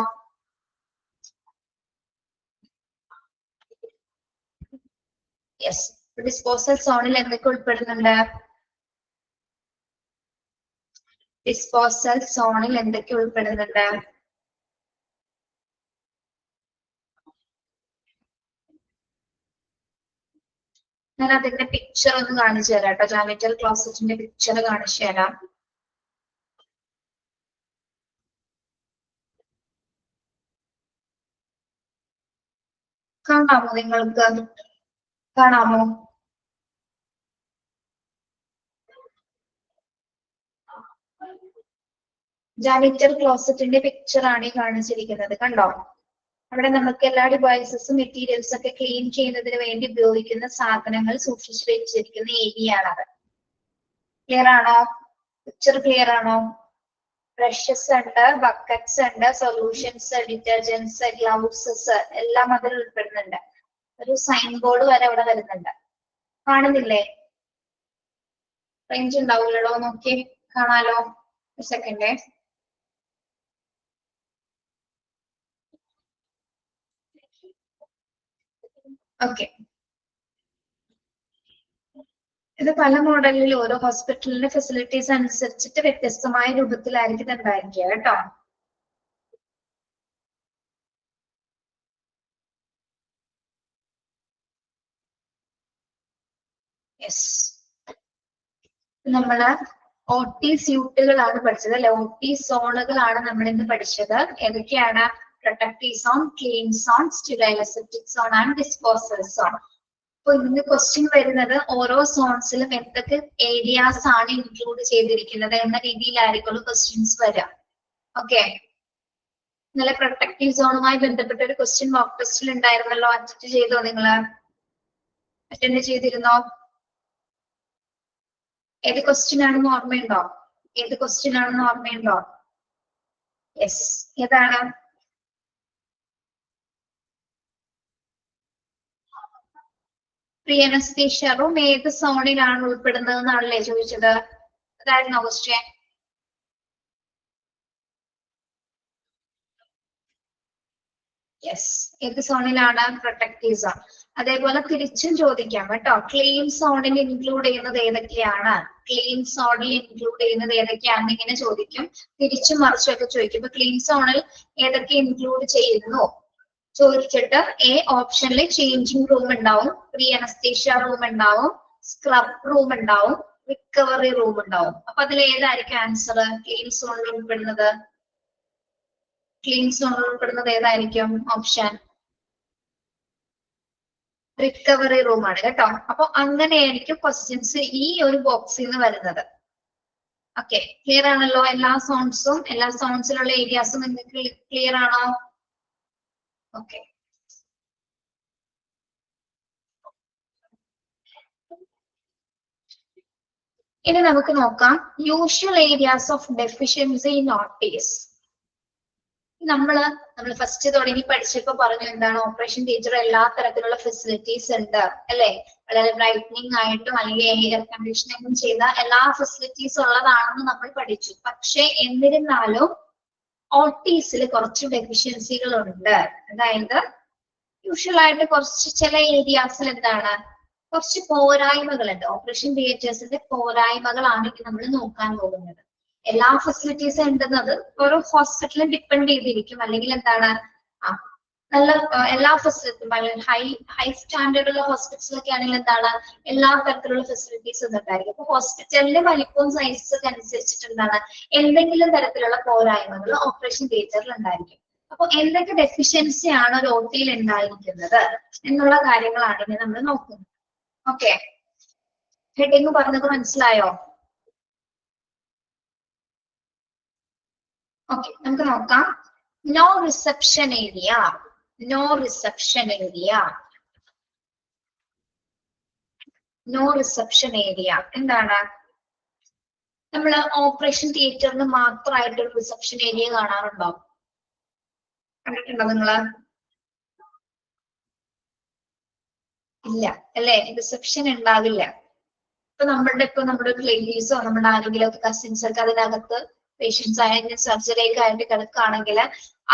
യെസ്. ഡിസ്പോസൽ സോണിൽ എന്തൊക്കെ ഉൾപ്പെടുന്നുണ്ട്? ഡിസ്പോസൽ സോണിൽ എന്തൊക്കെ ഉൾപ്പെടുന്നുണ്ട്? ഞാൻ അതിന്റെ പിക്ചർ ഒന്ന് കാണിച്ചു തരാം കേട്ടോ. ജാനിറ്റർ ക്ലോസറ്റിന്റെ പിക്ചർ കാണിച്ചു തരാം. കാണാമോ നിങ്ങൾക്ക്? കാണാമോ? ജാനിറ്റർ ക്ലോസറ്റിന്റെ പിക്ചർ ആണ് ഈ കാണിച്ചിരിക്കുന്നത്. കണ്ടോ? അവിടെ നമുക്ക് എല്ലാ ഡിവൈസസും മെറ്റീരിയൽസ് ഒക്കെ ക്ലീൻ ചെയ്യുന്നതിന് വേണ്ടി ഉപയോഗിക്കുന്ന സാധനങ്ങൾ സൂക്ഷിച്ചു വെച്ചിരിക്കുന്ന ഏരിയ ആണത്. ക്ലിയർ ആണോ? പിക്ചർ ക്ലിയർ ആണോ? ബ്രഷസ് ഉണ്ട്, ബക്കറ്റ്സ് ഉണ്ട്, സൊല്യൂഷൻസ്, ഡിറ്റർജൻസ്, ഗ്ലൗസസ് എല്ലാം അതിൽ ഉൾപ്പെടുന്നുണ്ട്. ഒരു സൈൻ ബോർഡ് വരെ അവിടെ വരുന്നുണ്ട്. കാണുന്നില്ലേ? റേഞ്ച് ഉണ്ടാവില്ലടോ, നോക്കി കാണാലോ. ഒരു സെക്കൻഡ്. ഓക്കെ, ഇത് പല മോഡലിൽ ഓരോ ഹോസ്പിറ്റലിന്റെ ഫെസിലിറ്റീസ് അനുസരിച്ചിട്ട് വ്യത്യസ്തമായ രൂപത്തിലായിരിക്കും ഇത് ഉണ്ടായിരിക്കുക കേട്ടോ. യെസ്, നമ്മള് OT സ്യൂട്ടുകളാണ് പഠിച്ചത് അല്ലെ? OT സോണുകളാണ് നമ്മൾ ഇന്ന് പഠിച്ചത്. ഏതൊക്കെയാണ്? Protective zone, clean zone, sterile aseptic zone and disposal zone. അപ്പൊ ഇതിന്റെ ക്വസ്റ്റ്യൻ വരുന്നത് ഓരോ സോൺസിലും എന്തൊക്കെ ഏരിയാസ് ആണ് ഇൻക്ലൂഡ് ചെയ്തിരിക്കുന്നത് എന്ന രീതിയിലായിരിക്കും ക്വസ്റ്റ്യൻസ് വരിക. ഓക്കെ, ഇന്നലെ പ്രൊട്ടക്റ്റീവ് സോണുമായി ബന്ധപ്പെട്ട ഒരു ക്വസ്റ്റ്യൻ മോക്ക് ടെസ്റ്റിൽ ഉണ്ടായിരുന്നല്ലോ. അറ്റൻഡ് ചെയ്തോ? നിങ്ങള് അറ്റൻഡ് ചെയ്തിരുന്നോ? ഏത് ക്വസ്റ്റ്യൻ ആണെന്ന് ഓർമ്മയുണ്ടോ? ഏത് ക്വസ്റ്റ്യൻ ആണെന്ന് ഓർമ്മയുണ്ടോ? യെസ്, ഏതാണ്? പ്രീ അനസ്തീഷ്യ റൂം ഏത് സോണിലാണ് ഉൾപ്പെടുന്നത് എന്നാണല്ലേ ചോദിച്ചത്? അതായിരുന്നോ ക്വസ്റ്റ്യൻ? യെസ്, ഏത് സോണിലാണ്? Protective zone. അതേപോലെ തിരിച്ചും ചോദിക്കാം കേട്ടോ. ക്ലീൻ സോണിൽ ഇൻക്ലൂഡ് ചെയ്യുന്നത് ഏതൊക്കെയാണ്? ക്ലീൻ സോണിൽ ഇൻക്ലൂഡ് ചെയ്യുന്നത് ഏതൊക്കെയാണെന്ന് ഇങ്ങനെ ചോദിക്കും. തിരിച്ചും മറിച്ചൊക്കെ ചോദിക്കും. ഇപ്പൊ ക്ലീൻ സോണിൽ ഏതൊക്കെ ഇൻക്ലൂഡ് ചെയ്യുന്നു ചോദിച്ചിട്ട് എ ഓപ്ഷനിൽ ചേഞ്ചിങ് റൂം ഉണ്ടാവും, പ്രീ അനസ്തീഷ്യ റൂം ഉണ്ടാവും, സ്ക്രബ് റൂം ഉണ്ടാവും, റിക്കവറി റൂം ഉണ്ടാവും. അപ്പൊ അതിൽ ഏതായിരിക്കും ആൻസർ? ക്ലീൻ സോണിൽ ഉൾപ്പെടുന്നത്? ക്ലീൻ സോണിൽ ഉൾപ്പെടുന്നത് ഏതായിരിക്കും ഓപ്ഷൻ? റിക്കവറി റൂം ആണ് കേട്ടോ. അപ്പൊ അങ്ങനെയായിരിക്കും ക്വസ്റ്റ്യൻസ് ഈ ഒരു ബോക്സിൽ നിന്ന് വരുന്നത്. ഓക്കെ, ക്ലിയർ ആണല്ലോ? എല്ലാ സോൺസിലുള്ള ഏരിയാസും നിങ്ങൾക്ക് ക്ലിയർ ആണോ? ഓക്കെ, ഇനി നമുക്ക് നോക്കാം usual areas of deficiency notice. നമ്മള് ഫസ്റ്റ് തുടങ്ങി പഠിച്ചപ്പോ പറഞ്ഞു എന്താണ്? ഓപ്പറേഷൻ തിയേറ്റർ എല്ലാ തരത്തിലുള്ള ഫെസിലിറ്റീസ് ഉണ്ട് അല്ലെ? വളരെ ബ്രൈറ്റനിങ് ആയിട്ടും അല്ലെങ്കിൽ എയർ കണ്ടീഷനിങ്ങും ചെയ്ത എല്ലാ ഫെസിലിറ്റീസ് ഉള്ളതാണെന്ന് നമ്മൾ പഠിച്ചു. പക്ഷെ എന്നിരുന്നാലും OTസിൽ കുറച്ച് ഡെഫിഷ്യൻസികൾ ഉണ്ട്. അതായത് യൂഷ്വൽ ആയിട്ട് കുറച്ച് ചില ഏരിയാസിൽ എന്താണ് കുറച്ച് പോരായ്മകളുണ്ട്. ഓപ്പറേഷൻ തിയേറ്റേഴ്സിന്റെ പോരായ്മകളാണ് നമ്മൾ നോക്കാൻ പോകുന്നത്. എല്ലാ ഫെസിലിറ്റീസും ഉണ്ടെന്നത് ഓരോ ഹോസ്പിറ്റലും ഡിപ്പെൻഡ് ചെയ്തിരിക്കും. അല്ലെങ്കിൽ എന്താണ് നല്ല എല്ലാ ഫെസിലിറ്റിയും ഹൈ സ്റ്റാൻഡേർഡുള്ള ഹോസ്പിറ്റലൊക്കെ ആണെങ്കിൽ എന്താണ് എല്ലാ തരത്തിലുള്ള ഫെസിലിറ്റീസും ഉണ്ടായിരിക്കും. അപ്പൊ ഹോസ്പിറ്റലിന്റെ വലിപ്പവും സൈസൊക്കെ അനുസരിച്ചിട്ട് എന്താണ് എന്തെങ്കിലും തരത്തിലുള്ള പോരായ്മകൾ ഓപ്പറേഷൻ തിയേറ്ററിൽ ഉണ്ടായിരിക്കും. അപ്പൊ എന്തൊക്കെ ഡെഫിഷ്യൻസി ആണ് ഒരു OTയിൽ ഉണ്ടായിരിക്കുന്നത് എന്നുള്ള കാര്യങ്ങളാണ് ഇനി നമ്മൾ നോക്കുന്നത്. ഓക്കെ, ഹെഡിങ് പറഞ്ഞത് മനസ്സിലായോ? ഓക്കെ, നമുക്ക് നോക്കാം. No reception area. No reception area. No reception area എന്താണ്? നമ്മൾ ഓപ്പറേഷൻ തിയേറ്ററിന് മാത്രമായിട്ട് ഒരു റിസപ്ഷൻ ഏരിയ കാണാറുണ്ടോ? കണ്ടിട്ടുണ്ടോ നിങ്ങള്? ഇല്ല അല്ലെ? റിസപ്ഷൻ ഉണ്ടാവില്ല. ഇപ്പൊ നമ്മുടെ റിലേറ്റീവ്സോ നമ്മുടെ ആരെങ്കിലും കസിൻസ് ഒക്കെ അതിനകത്ത് പേഷ്യൻസ് ആയ സർജറി ഒക്കെ ആയിട്ട് കിടക്കുകയാണെങ്കിൽ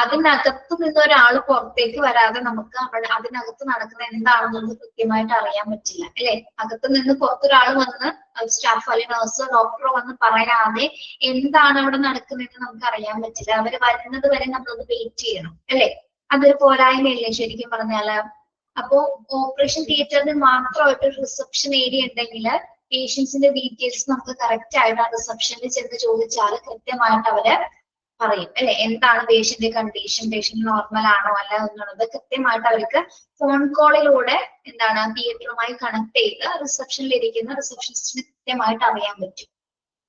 അതിനകത്ത് നിന്ന് ഒരാൾ പുറത്തേക്ക് വരാതെ നമുക്ക് അതിനകത്ത് നടക്കുന്ന എന്താണെന്നുള്ളത് കൃത്യമായിട്ട് അറിയാൻ പറ്റില്ല അല്ലെ? അകത്ത് നിന്ന് പുറത്തൊരാൾ വന്ന് സ്റ്റാഫ് അല്ലെങ്കിൽ നഴ്സോ ഡോക്ടറോ വന്ന് പറയാതെ എന്താണ് അവിടെ നടക്കുന്നതെന്ന് നമുക്ക് അറിയാൻ പറ്റില്ല. അവര് വരുന്നത് വരെ നമ്മളത് വെയിറ്റ് ചെയ്യണം അല്ലെ? അതൊരു പോരായ്മയല്ലേ ശരിക്കും പറഞ്ഞാല്? അപ്പോ ഓപ്പറേഷൻ തിയേറ്ററിന് മാത്രമായിട്ട് ഒരു റിസപ്ഷൻ ഏരിയ ഉണ്ടെങ്കിൽ പേഷ്യൻസിന്റെ ഡീറ്റെയിൽസ് നമുക്ക് കറക്റ്റ് ആയിട്ട് ആ റിസപ്ഷനിൽ ചെന്ന് ചോദിച്ചാൽ കൃത്യമായിട്ട് അവര് പറയും അല്ലെ, എന്താണ് പേഷ്യന്റ് കണ്ടീഷൻ, പേഷ്യന്റ് നോർമൽ ആണോ അല്ല എന്നുള്ളത് കൃത്യമായിട്ട് അവർക്ക് ഫോൺ കോളിലൂടെ എന്താണ് തിയേറ്ററുമായി കണക്ട് ചെയ്ത് റിസപ്ഷനിൽ ഇരിക്കുന്ന റിസപ്ഷനിസ്റ്റിന് കൃത്യമായിട്ട് അറിയാൻ പറ്റും.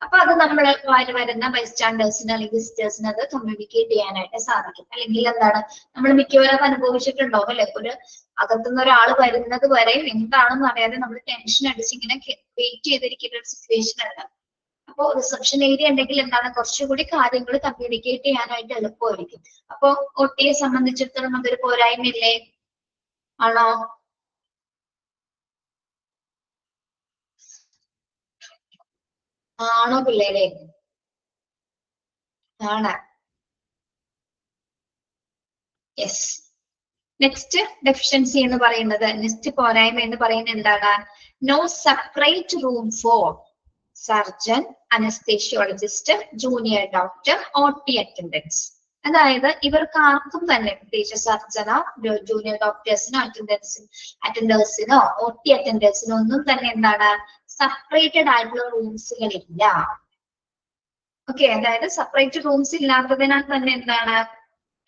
അപ്പൊ അത് നമ്മൾ വരുന്ന ബൈസ്റ്റാൻഡേഴ്സിന് അല്ലെങ്കിൽ വിസിറ്റേഴ്സിന് അത് കമ്മ്യൂണിക്കേറ്റ് ചെയ്യാനായിട്ട് സാധിക്കും. അല്ലെങ്കിൽ എന്താണ് നമ്മൾ മിക്കവരും അനുഭവിച്ചിട്ടുണ്ടാവും അല്ലെ, ഒരു അകത്തുനിന്ന് ഒരാൾ വരുന്നത് വരെ എന്താണെന്ന് അറിയാതെ നമ്മൾ ടെൻഷൻ അടിച്ച് ഇങ്ങനെ വെയിറ്റ് ചെയ്തിരിക്കുന്ന ഒരു സിറ്റുവേഷൻ ആണ്. അപ്പോ റിസപ്ഷൻ ഏരിയ ഉണ്ടെങ്കിൽ എന്താണ് കുറച്ചുകൂടി കാര്യങ്ങൾ കമ്മ്യൂണിക്കേറ്റ് ചെയ്യാനായിട്ട് എളുപ്പമായിരിക്കും. അപ്പൊ ഒട്ടിയെ സംബന്ധിച്ചിടത്തോളം അതൊരു പോരായ്മയില്ലേ? ആണോ? ആണോ പിള്ളേരെ? ആണ്. യെസ്. നെക്സ്റ്റ് ഡെഫിഷ്യൻസി എന്ന് പറയുന്നത്, നെക്സ്റ്റ് പോരായ്മ എന്ന് പറയുന്നത് എന്താണ്? No separate room for surgeon, anaesthesiologist, junior doctor, OT attendants. അതായത് ഇവർക്ക് ആർക്കും തന്നെ പ്രത്യേകിച്ച് സർജനോ ജൂനിയർ ഡോക്ടേഴ്സിനോ അറ്റൻഡേഴ്സിനോ OT അറ്റൻഡേഴ്സിനോ ഒന്നും തന്നെ എന്താണ് സെപ്പറേറ്റഡ് ആയിട്ടുള്ള റൂംസുകളില്ല. ഓക്കെ, അതായത് സെപ്പറേറ്റ് റൂംസ് ഇല്ലാത്തതിനാൽ തന്നെ എന്താണ്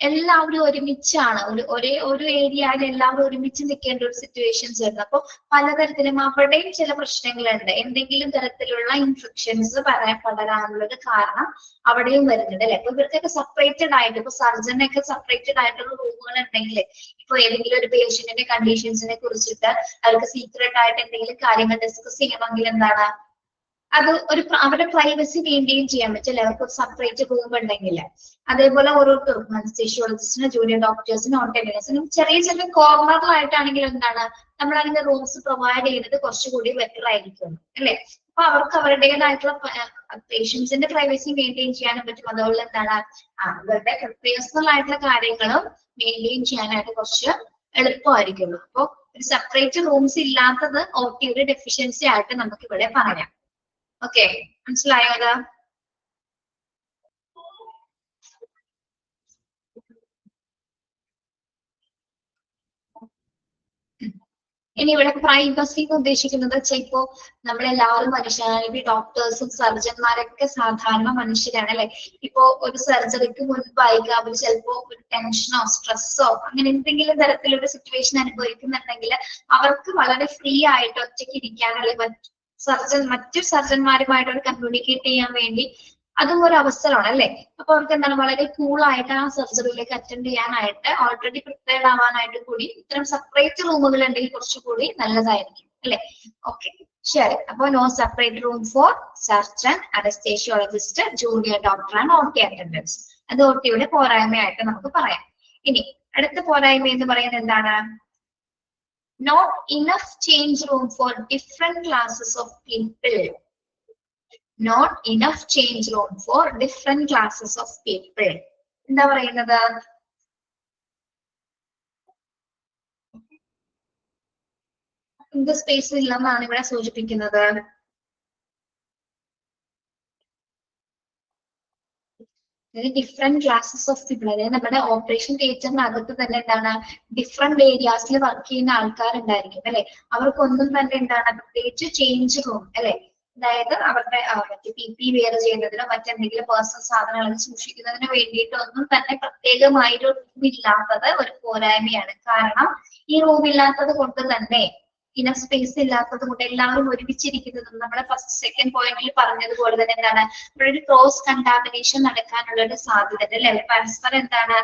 എല്ലാവരും ഒരുമിച്ചാണ് ഒരേ ഒരു ഏരിയയിൽ എല്ലാവരും ഒരുമിച്ച് നിൽക്കേണ്ട ഒരു സിറ്റുവേഷൻസ് വരുന്നത്. അപ്പൊ പലതരത്തിലും അവിടെയും ചില പ്രശ്നങ്ങളുണ്ട്. എന്തെങ്കിലും തരത്തിലുള്ള ഇൻഫെക്ഷൻസ് പടരാനുള്ളത് കാരണം അവിടെയും വരുന്നുണ്ട് അല്ലെ. അപ്പൊ ഇവർക്കൊക്കെ സെപ്പറേറ്റഡ് ആയിട്ട്, ഇപ്പൊ സർജനൊക്കെ സെപ്പറേറ്റഡ് ആയിട്ടുള്ള റൂമുകൾ ഉണ്ടെങ്കിൽ ഇപ്പൊ ഏതെങ്കിലും ഒരു പേഷ്യന്റിന്റെ കണ്ടീഷൻസിനെ കുറിച്ചിട്ട് അവർക്ക് സീക്രട്ട് ആയിട്ട് എന്തെങ്കിലും കാര്യങ്ങൾ ഡിസ്കസ് ചെയ്യണമെങ്കിൽ എന്താണ് അത് അവരുടെ പ്രൈവസി മെയിൻറ്റെയിൻ ചെയ്യാൻ പറ്റും അല്ലെ, അവർക്ക് സെപ്പറേറ്റ് റൂം ഉണ്ടെങ്കിൽ. അതേപോലെ ഓരോരുത്തർക്കും അനസ്തേഷ്യോളജിസ്റ്റിന്, ജൂനിയർ ഡോക്ടേഴ്സിനും, ഓട്ടോമിനസിനും ചെറിയ ചെറിയ കോർണറിലായിട്ടാണെങ്കിൽ എന്താണ് നമ്മൾ അതിന്റെ റൂംസ് പ്രൊവൈഡ് ചെയ്യുന്നത് കുറച്ചുകൂടി ബെറ്റർ ആയിരിക്കും അല്ലെ. അപ്പൊ അവർക്ക് അവരുടേതായിട്ടുള്ള പേഷ്യൻസിന്റെ പ്രൈവസി മെയിൻറ്റെയിൻ ചെയ്യാനും പറ്റും. അതുപോലെ എന്താണ് അവരുടെ പേഴ്സണൽ ആയിട്ടുള്ള കാര്യങ്ങളും മെയിൻറ്റെയിൻ ചെയ്യാനായിട്ട് കുറച്ച് എളുപ്പമായിരിക്കുള്ളൂ. അപ്പൊ ഒരു സെപ്പറേറ്റ് റൂംസ് ഇല്ലാത്തത് OT ഒരു ഡെഫിഷ്യൻസി ആയിട്ട് നമുക്ക് ഇവിടെ പറയാം. ഓക്കെ, മനസ്സിലായോ അത്? ഇനി ഇവിടെ പ്രൈവസി എന്ന് ഉദ്ദേശിക്കുന്നത് ചിലപ്പോ നമ്മളെല്ലാവരും മനുഷ്യരാണ്, ഡോക്ടേഴ്സും സർജന്മാരൊക്കെ സാധാരണ മനുഷ്യരാണ് അല്ലെ. ഇപ്പോ ഒരു സർജറിക്ക് മുൻപായിരിക്കും അവർ ചിലപ്പോ ഒരു ടെൻഷനോ സ്ട്രെസ്സോ അങ്ങനെ എന്തെങ്കിലും തരത്തിലൊരു സിറ്റുവേഷൻ അനുഭവിക്കുന്നുണ്ടെങ്കിൽ അവർക്ക് വളരെ ഫ്രീ ആയിട്ട് ഒറ്റയ്ക്ക് ഇരിക്കാനുള്ള മറ്റു സർജന്മാരുമായിട്ട് കമ്മ്യൂണിക്കേറ്റ് ചെയ്യാൻ വേണ്ടി അതും ഒരു അവസരമാണ് അല്ലെ. അപ്പൊ അവർക്ക് എന്താണ് വളരെ കൂൾ ആയിട്ട് ആ സർജറിയിലേക്ക് അറ്റൻഡ് ചെയ്യാനായിട്ട് ഓൾറെഡി പ്രിപ്പയർഡ് ആവാനായിട്ട് കൂടി ഇത്തരം സെപ്പറേറ്റ് റൂമുകൾ ഉണ്ടെങ്കിൽ കുറച്ചുകൂടി നല്ലതായിരിക്കും അല്ലെ. ഓക്കെ, ശരി. അപ്പൊ no separate room for surgeon, anaesthesiologist, junior doctor and OT attendants. അത് OTയുടെ പോരായ്മയായിട്ട് നമുക്ക് പറയാം. ഇനി അടുത്ത പോരായ്മ എന്ന് പറയുന്നത് എന്താണ്? Not enough change room for different classes of people. Not enough change room for different classes of people. എന്താ പറയുന്നത്? എന്ത് സ്പേസ് ഇല്ലെന്നാണ് ഇവിടെ സൂചിപ്പിക്കുന്നത്. ഡിഫറെന്റ് ക്ലാസസ് ഓഫ് പീപ്പിൾ, അതായത് നമ്മുടെ ഓപ്പറേഷൻ തിയേറ്ററിനകത്ത് തന്നെ എന്താണ് ഡിഫറെന്റ് ഏരിയാസിൽ വർക്ക് ചെയ്യുന്ന ആൾക്കാരുണ്ടായിരിക്കും അല്ലെ. അവർക്കൊന്നും തന്നെ എന്താണ് പ്രത്യേകിച്ച് ചേഞ്ച് റൂം അല്ലെ, അതായത് അവരുടെ മറ്റു PP വെയർ ചെയ്യുന്നതിനോ മറ്റെന്തെങ്കിലും പേഴ്സണൽ സാധനങ്ങൾ സൂക്ഷിക്കുന്നതിനോ വേണ്ടിയിട്ടൊന്നും തന്നെ പ്രത്യേകമായൊരു റൂം ഇല്ലാത്തത് ഒരു പോരായ്മയാണ്. കാരണം ഈ റൂം ഇല്ലാത്തത് കൊണ്ട് തന്നെ ഇനഫ് സ്പേസ് ഇല്ലാത്തത് കൊണ്ട് എല്ലാവരും ഒരുമിച്ചിരിക്കുന്നത് നമ്മുടെ ഫസ്റ്റ് സെക്കൻഡ് പോയിന്റിൽ പറഞ്ഞതുപോലെ തന്നെ എന്താണ് ഇവിടെ ഒരു ക്രോസ് കണ്ടാമിനേഷൻ നടക്കാനുള്ള ഒരു സാധ്യത അല്ലെ. പരസ്പരം എന്താണ്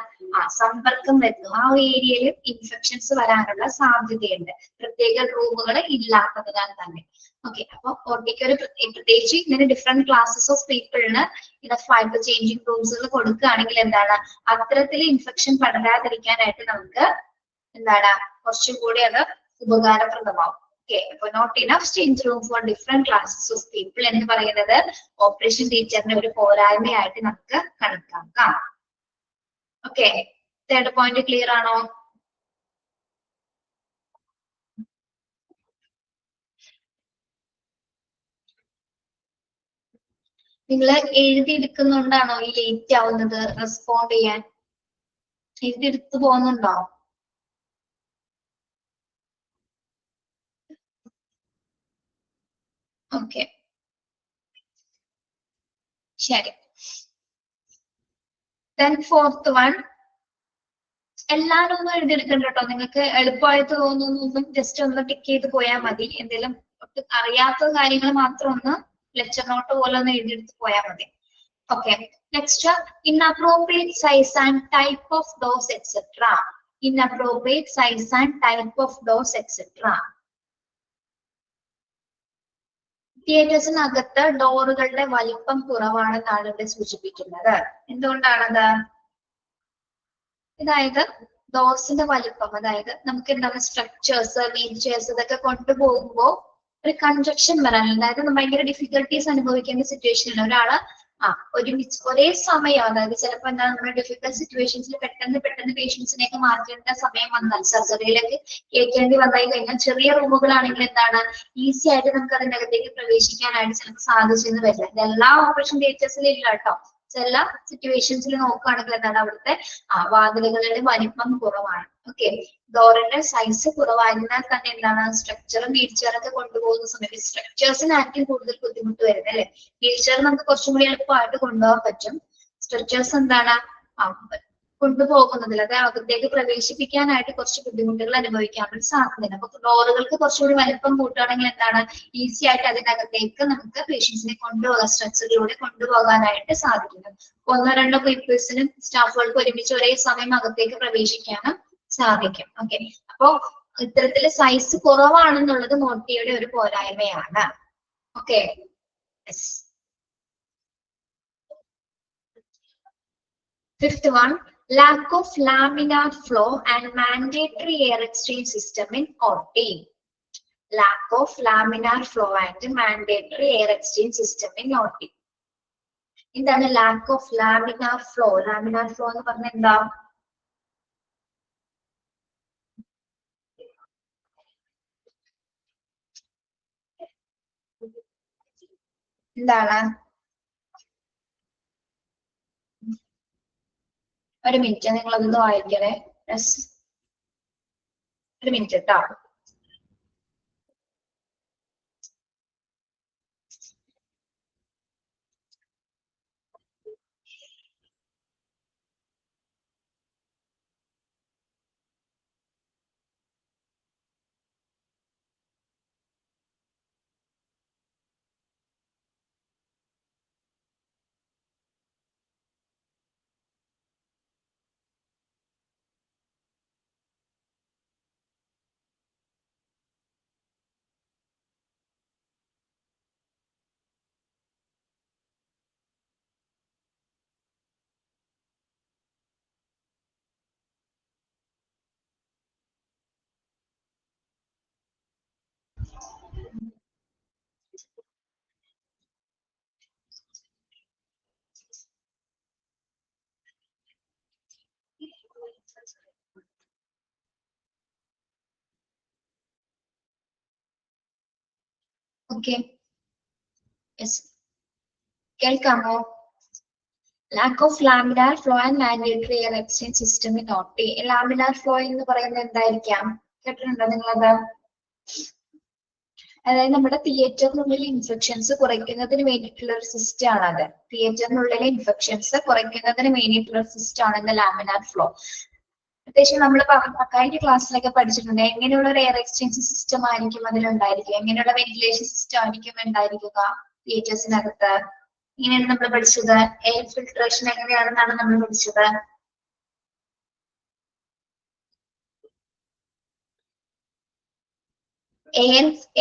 സമ്പർക്കം വരുന്നു, ആ ഏരിയയിൽ ഇൻഫെക്ഷൻസ് വരാനുള്ള സാധ്യതയുണ്ട് പ്രത്യേക റൂമുകൾ ഇല്ലാത്തതിനാൽ തന്നെ. ഓക്കെ, അപ്പൊ OTക്ക് ഒരു പ്രത്യേകിച്ച് ഇങ്ങനെ ഡിഫറെന്റ് ക്ലാസസ് ഓഫ് പീപ്പിളിന് ഇനഫായിട്ട് ചേഞ്ചിങ് റൂംസുകൾ കൊടുക്കുകയാണെങ്കിൽ എന്താണ് അത്തരത്തിൽ ഇൻഫെക്ഷൻ പടരാതിരിക്കാനായിട്ട് നമുക്ക് എന്താണ് കുറച്ചും കൂടി അത് ഉപകാരപ്രദമാവും. ഓക്കെ, അപ്പൊ not enough change room for different classes of people എന്ന് പറയുന്നത് ഓപ്പറേഷൻ തിയേറ്ററിന്റെ ഒരു പോരായ്മയായിട്ട് നമുക്ക് കണക്കാക്കാം. ഓക്കെ, തേർഡ് പോയിന്റ് ക്ലിയർ ആണോ? നിങ്ങൾ എഴുതിയെടുക്കുന്നുണ്ടാണോ ഈ ലേറ്റ് ആവുന്നത് റെസ്പോണ്ട് ചെയ്യാൻ? എഴുതിയെടുത്തു പോകുന്നുണ്ടോ? ഓക്കെ, ശരി. Then fourth one, എല്ലാരും ഒന്നും എഴുതിയെടുക്കണ്ട കേട്ടോ. നിങ്ങൾക്ക് എളുപ്പമായിട്ട് തോന്നുന്നൊന്നും ജസ്റ്റ് ഒന്ന് ടിക്ക് ചെയ്ത് പോയാൽ മതി. എന്തെങ്കിലും അറിയാത്ത കാര്യങ്ങൾ മാത്രം ഒന്ന് ലെക്ചർ നോട്ട് പോലെ ഒന്ന് എഴുതിയെടുത്ത് പോയാൽ മതി. Okay. Next, inappropriate size and type of doors, etc. Inappropriate size and type of doors, etc. തിയേറ്റേഴ്സിനകത്ത് ഡോറുകളുടെ വലിപ്പം കുറവാണെന്നാണ് ഇവിടെ സൂചിപ്പിക്കുന്നത്. എന്തുകൊണ്ടാണത്? അതായത് ഡോർസിന്റെ വലിപ്പം, അതായത് നമുക്ക് എന്താണ് സ്ട്രക്ചേഴ്സ്, വീൽ ചെയർസ് ഇതൊക്കെ കൊണ്ടുപോകുമ്പോൾ ഒരു കൺജക്ഷൻ വരാൻ, അതായത് ഭയങ്കര ഡിഫിക്കൽട്ടീസ് അനുഭവിക്കേണ്ട സിറ്റുവേഷൻ ആണ്. ഒരാള് ഒരുമിച്ച് ഒരേ സമയം, അതായത് ചിലപ്പോൾ എന്താണ് നമ്മുടെ ഡിഫിക്കൽട്ട് സിറ്റുവേഷൻസിൽ പെട്ടെന്ന് പേഷ്യൻസിനെയൊക്കെ മാറ്റേണ്ട സമയം വന്നാൽ, സർജറിയിലേക്ക് കയറ്റേണ്ടി വന്നായി കഴിഞ്ഞാൽ ചെറിയ റൂമുകളാണെങ്കിൽ എന്താണ് ഈസി ആയിട്ട് നമുക്ക് അതിനകത്തേക്ക് പ്രവേശിക്കാനായിട്ട് ചിലപ്പോൾ സാധിച്ചെന്ന് വരില്ല. ഇതെല്ലാ ഓപ്പറേഷൻ തിയേറ്റേഴ്സിലും ഇല്ല കേട്ടോ. ചില സിറ്റുവേഷൻസിൽ നോക്കുകയാണെങ്കിൽ എന്താണ് അവിടുത്തെ വാതിലുകളുടെ വലിപ്പം കുറവാണ്. ഓക്കെ, ഡോറിന്റെ സൈസ് കുറവായതിനാൽ തന്നെ എന്താണ് സ്ട്രക്ചറും വീൽ ചെയറൊക്കെ കൊണ്ടുപോകുന്ന സമയത്ത് സ്ട്രക്ചേഴ്സിനായിരിക്കും കൂടുതൽ ബുദ്ധിമുട്ട് വരുന്നത് അല്ലെ. വീൽ ചെയർ നമുക്ക് കുറച്ചും കൂടി എളുപ്പമായിട്ട് കൊണ്ടുപോകാൻ പറ്റും. സ്ട്രക്ചേഴ്സ് എന്താണ് കൊണ്ടുപോകുന്നതിൽ, അത് അകത്തേക്ക് പ്രവേശിപ്പിക്കാനായിട്ട് കുറച്ച് ബുദ്ധിമുട്ടുകൾ അനുഭവിക്കാനുള്ള സാധ്യതയുണ്ട്. അപ്പൊ ഡോറുകൾക്ക് കുറച്ചുകൂടി വലിപ്പം കൂട്ടുകയാണെങ്കിൽ എന്താണ് ഈസി ആയിട്ട് അതിനകത്തേക്ക് നമുക്ക് പേഷ്യൻസിനെ കൊണ്ടുപോകാൻ, സ്ട്രക്ചറിലൂടെ കൊണ്ടുപോകാനായിട്ട് സാധിക്കുന്നത്. ഒന്നോ രണ്ടോ പീപ്പിൾസിനും സ്റ്റാഫുകൾക്ക് ഒരുമിച്ച് ഒരേ സമയം അകത്തേക്ക് പ്രവേശിക്കാനും സാധിക്കും. ഓക്കെ, അപ്പോ ഇത്തരത്തില് സൈസ് കുറവാണെന്നുള്ളത് മോട്ടിയുടെ ഒരു പോരായ്മയാണ്. Okay, fifth one, lack of laminar flow and mandatory air exchange system in OT. Lack of laminar flow and mandatory air exchange system in OT. എന്താണ് lack of laminar flow? Laminar flow എന്ന് പറഞ്ഞാൽ എന്താ? എന്താണ്? ഒരു minute, നിങ്ങൾ അതൊന്ന് വായിക്കണേ. ഒരു minute കേട്ടോ. ഓക്കെ, കേൾക്കാമോ? Lack of laminar flow and mandatory air exchange system in OT. Laminar flow എന്ന് പറയുന്നത് എന്തായിരിക്കാം? കേട്ടിട്ടുണ്ടോ നിങ്ങളത്? അതായത് നമ്മുടെ തിയേറ്ററിനുള്ളിൽ ഇൻഫെക്ഷൻസ് കുറയ്ക്കുന്നതിന് വേണ്ടിയിട്ടുള്ള ഒരു സിസ്റ്റം ആണ് അത്. തിയേറ്ററിനുള്ളിലെ ഇൻഫെക്ഷൻസ് കുറയ്ക്കുന്നതിന് വേണ്ടിയിട്ടുള്ള ഒരു സിസ്റ്റം ആണ് ഇന്ന് ലാമിനാർ ഫ്ലോ. പ്രത്യേകിച്ച് നമ്മൾ കഴിഞ്ഞ ക്ലാസ്സിലൊക്കെ പഠിച്ചിട്ടുണ്ട് എങ്ങനെയുള്ള ഒരു എയർ എക്സ്ചേഞ്ച് സിസ്റ്റം ആയിരിക്കും അതിലുണ്ടായിരിക്കുക, എങ്ങനെയുള്ള വെന്റിലേഷൻ സിസ്റ്റം ആയിരിക്കും ഉണ്ടായിരിക്കുക തിയേറ്റേഴ്സിനകത്ത്. ഇങ്ങനെയാണ് നമ്മൾ പഠിച്ചത്. എയർ ഫിൽട്രേഷൻ എങ്ങനെയാണെന്നാണ് നമ്മൾ പഠിച്ചത്.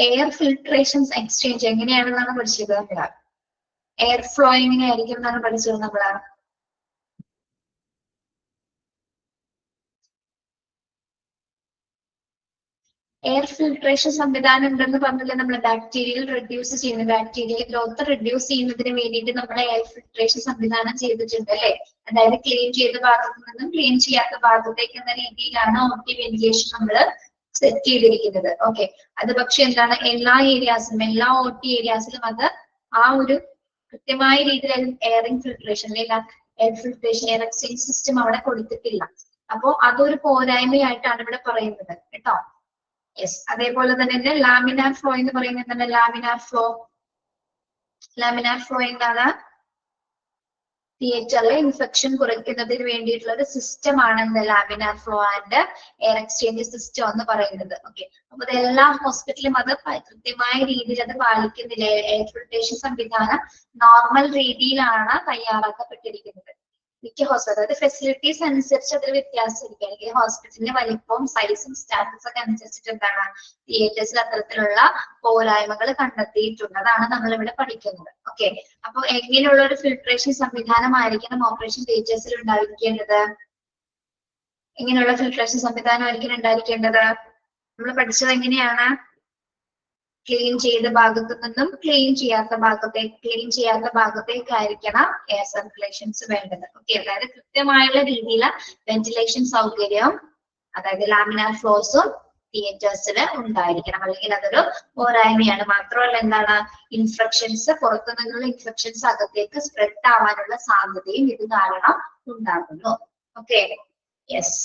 എയർ ഫിൽട്രേഷൻ എക്സ്ചേഞ്ച് എങ്ങനെയാണെന്നാണ് പഠിച്ചത്. നമ്മള് എയർ ഫ്ലോ എങ്ങനെയായിരിക്കും എന്നാണ് പഠിച്ചത്. നമ്മള് എയർ ഫിൽട്രേഷൻ സംവിധാനം ഉണ്ടെന്ന് പറഞ്ഞില്ലേ നമ്മൾ. ബാക്ടീരിയൽ റെഡ്യൂസ് ചെയ്യുന്ന, ബാക്ടീരിയൽ ഗ്രോത്ത് റെഡ്യൂസ് ചെയ്യുന്നതിന് വേണ്ടിയിട്ട് നമ്മൾ എയർ ഫിൽട്രേഷൻ സംവിധാനം ചെയ്തിട്ടുണ്ട് അല്ലെ. അതായത് ക്ലീൻ ചെയ്ത ഭാഗത്ത് നിന്നും ക്ലീൻ ചെയ്യാത്ത ഭാഗത്തേക്ക് എന്ന രീതിയിലാണ് ഓട്ടി വെന്റിലേഷൻ നമ്മൾ സെറ്റ് ചെയ്തിരിക്കുന്നത്. ഓക്കെ, അത് പക്ഷെ എന്താണ് എല്ലാ ഏരിയാസിലും, എല്ലാ OT ഏരിയാസിലും അത് ആ ഒരു കൃത്യമായ രീതിയിൽ എയറിംഗ് ഫിൽട്രേഷൻ അല്ലെങ്കിൽ air filtration air exchange system അവിടെ കൊടുത്തിട്ടില്ല. അപ്പോ അതൊരു പോരായ്മയായിട്ടാണ് ഇവിടെ പറയുന്നത് കേട്ടോ. യെസ്, അതേപോലെ തന്നെ ലാമിനാർ ഫ്ലോ എന്ന് പറയുന്നത് തന്നെ ലാമിനാർ ഫ്ലോ എന്താണ്? തിയേറ്ററിലെ ഇൻഫെക്ഷൻ കുറയ്ക്കുന്നതിന് വേണ്ടിയിട്ടുള്ള ഒരു സിസ്റ്റം ആണ് laminar flow and air exchange system എന്ന് പറയുന്നത്. ഓക്കെ, അപ്പൊ എല്ലാ ഹോസ്പിറ്റലും അത് കൃത്യമായ രീതിയിൽ അത് പാലിക്കുന്നില്ല. എയർ ഫിൽട്രേഷൻ സംവിധാനം നോർമൽ രീതിയിലാണ് തയ്യാറാക്കപ്പെട്ടിരിക്കുന്നത്. മിക്ക ഹോസ്പിറ്റൽ, അതായത് ഫെസിലിറ്റീസ് അനുസരിച്ച് അതിൽ വ്യത്യാസമായിരിക്കും. അല്ലെങ്കിൽ ഹോസ്പിറ്റലിന്റെ വലിപ്പവും സൈസും സ്റ്റാറ്റസ് ഒക്കെ അനുസരിച്ചിട്ട് എന്താണ് തിയേറ്റേഴ്സിൽ അത്തരത്തിലുള്ള പോരായ്മകൾ കണ്ടെത്തിയിട്ടുണ്ട്. അതാണ് നമ്മൾ ഇവിടെ പഠിക്കുന്നത്. ഓക്കെ, അപ്പൊ എങ്ങനെയുള്ള ഒരു ഫിൽട്രേഷൻ സംവിധാനമായിരിക്കണം ഓപ്പറേഷൻ തിയേറ്റേഴ്സിൽ ഉണ്ടായിരിക്കേണ്ടത്? എങ്ങനെയുള്ള ഫിൽട്രേഷൻ സംവിധാനമായിരിക്കും ഉണ്ടായിരിക്കേണ്ടത്? നമ്മൾ പഠിച്ചത് എങ്ങനെയാണ്? ക്ലീൻ ചെയ്ത ഭാഗത്തു നിന്നും ക്ലീൻ ചെയ്യാത്ത ഭാഗത്തേക്കായിരിക്കണം എയർ സർക്കുലേഷൻസ് വേണ്ടത്. ഓക്കെ, അതായത് കൃത്യമായുള്ള രീതിയിൽ വെന്റിലേഷൻ സൗകര്യം, അതായത് ലാമിനാർ ഫ്ലോസും തിയേറ്റേഴ്സിൽ ഉണ്ടായിരിക്കണം. അല്ലെങ്കിൽ അതൊരു പോരായ്മയാണ്. മാത്രമല്ല എന്താണ്, ഇൻഫെക്ഷൻസ്, പുറത്തു നിന്നുള്ള ഇൻഫെക്ഷൻസ് അകത്തേക്ക് സ്പ്രെഡ് ആവാനുള്ള സാധ്യതയും ഇത് കാരണം ഉണ്ടാകുന്നു. Okay, yes.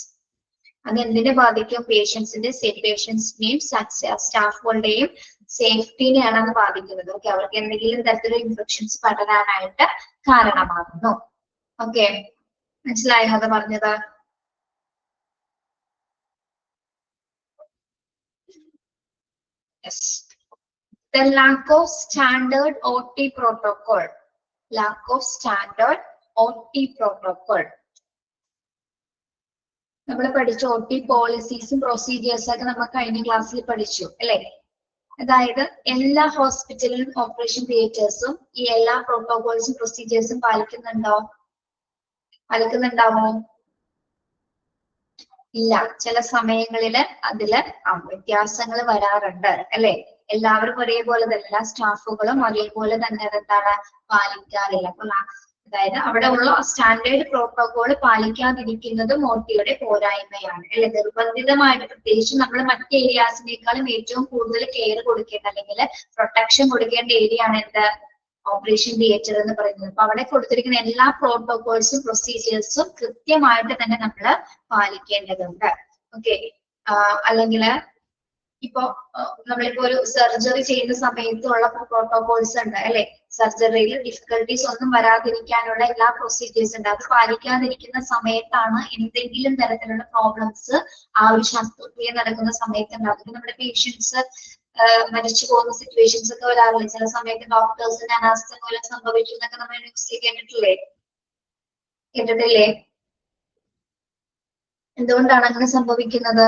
അത് എന്തിനെ ബാധിക്കും? പേഷ്യൻസിന്റെയും സ്റ്റാഫുകളുടെയും സേഫ്റ്റിനെയാണ് അത് ബാധിക്കുന്നത്. ഓക്കെ, അവർക്ക് എന്തെങ്കിലും തരത്തിലുള്ള ഇൻഫെക്ഷൻസ് പടരാനായിട്ട് കാരണമാകുന്നു. ഓക്കെ, മനസ്സിലായോ അത് പറഞ്ഞത്? Yes. The lack of standard OT protocol. നമ്മൾ പഠിച്ച OT പോളിസീസും പ്രൊസീജിയേഴ്സും ഒക്കെ നമ്മൾ കഴിഞ്ഞ ക്ലാസ്സിൽ പഠിച്ചു അല്ലെ? അതായത് എല്ലാ ഹോസ്പിറ്റലിലും ഓപ്പറേഷൻ തിയേറ്റേഴ്സും ഈ എല്ലാ പ്രോട്ടോകോൾസും പ്രൊസീജിയേഴ്സും പാലിക്കുന്നുണ്ടാവോ? ഇല്ല, ചില സമയങ്ങളില് അതില് വ്യത്യാസങ്ങൾ വരാറുണ്ട് അല്ലെ? എല്ലാവരും ഒരേപോലെ തന്നെ, എല്ലാ സ്റ്റാഫുകളും ഒരേപോലെ തന്നെ അതെന്താണ് പാലിക്കാറില്ല. അപ്പൊ അതായത് അവിടെ ഉള്ള സ്റ്റാൻഡേർഡ് പ്രോട്ടോകോൾ പാലിക്കാതിരിക്കുന്നതും OTയുടെ പോരായ്മയാണ് അല്ലെ? നിർബന്ധിതമായിട്ട്, പ്രത്യേകിച്ച് നമ്മൾ മറ്റ് ഏരിയാസിനേക്കാളും ഏറ്റവും കൂടുതൽ കെയർ കൊടുക്കേണ്ട അല്ലെങ്കിൽ പ്രൊട്ടക്ഷൻ കൊടുക്കേണ്ട ഏരിയ ആണ് എന്ത്? ഓപ്പറേഷൻ തിയേറ്റർ എന്ന് പറയുന്നത്. അപ്പൊ അവിടെ കൊടുത്തിരിക്കുന്ന എല്ലാ പ്രോട്ടോകോൾസും പ്രൊസീജിയേഴ്സും കൃത്യമായിട്ട് തന്നെ നമ്മൾ പാലിക്കേണ്ടതുണ്ട്. ഓക്കെ, അല്ലെങ്കിൽ ഇപ്പൊ നമ്മളിപ്പോ ഒരു സർജറി ചെയ്യുന്ന സമയത്തുള്ള പ്രോട്ടോകോൾസ് ഉണ്ട് അല്ലെ? സർജറിയിൽ ഡിഫിക്കൽട്ടീസ് ഒന്നും വരാതിരിക്കാനുള്ള എല്ലാ പ്രൊസീജിയേഴ്സ് ഉണ്ട്. അത് പാലിക്കാതിരിക്കുന്ന സമയത്താണ് എന്തെങ്കിലും തരത്തിലുള്ള പ്രോബ്ലംസ് ആ ഒരു ശസ്ത്രക്രിയ നടക്കുന്ന സമയത്ത് ഉണ്ടാകുന്നത്. നമ്മുടെ പേഷ്യൻസ് മരിച്ചു പോകുന്ന സിറ്റുവേഷൻസ് ഒക്കെ വരാറില്ല. ചില സമയത്ത് ഡോക്ടേഴ്സിന് അനാസ്ഥ മൂലം സംഭവിച്ചു എന്നൊക്കെ നമ്മൾ ന്യൂസിൽ കേട്ടിട്ടില്ലേ? എന്തുകൊണ്ടാണ് അങ്ങനെ സംഭവിക്കുന്നത്?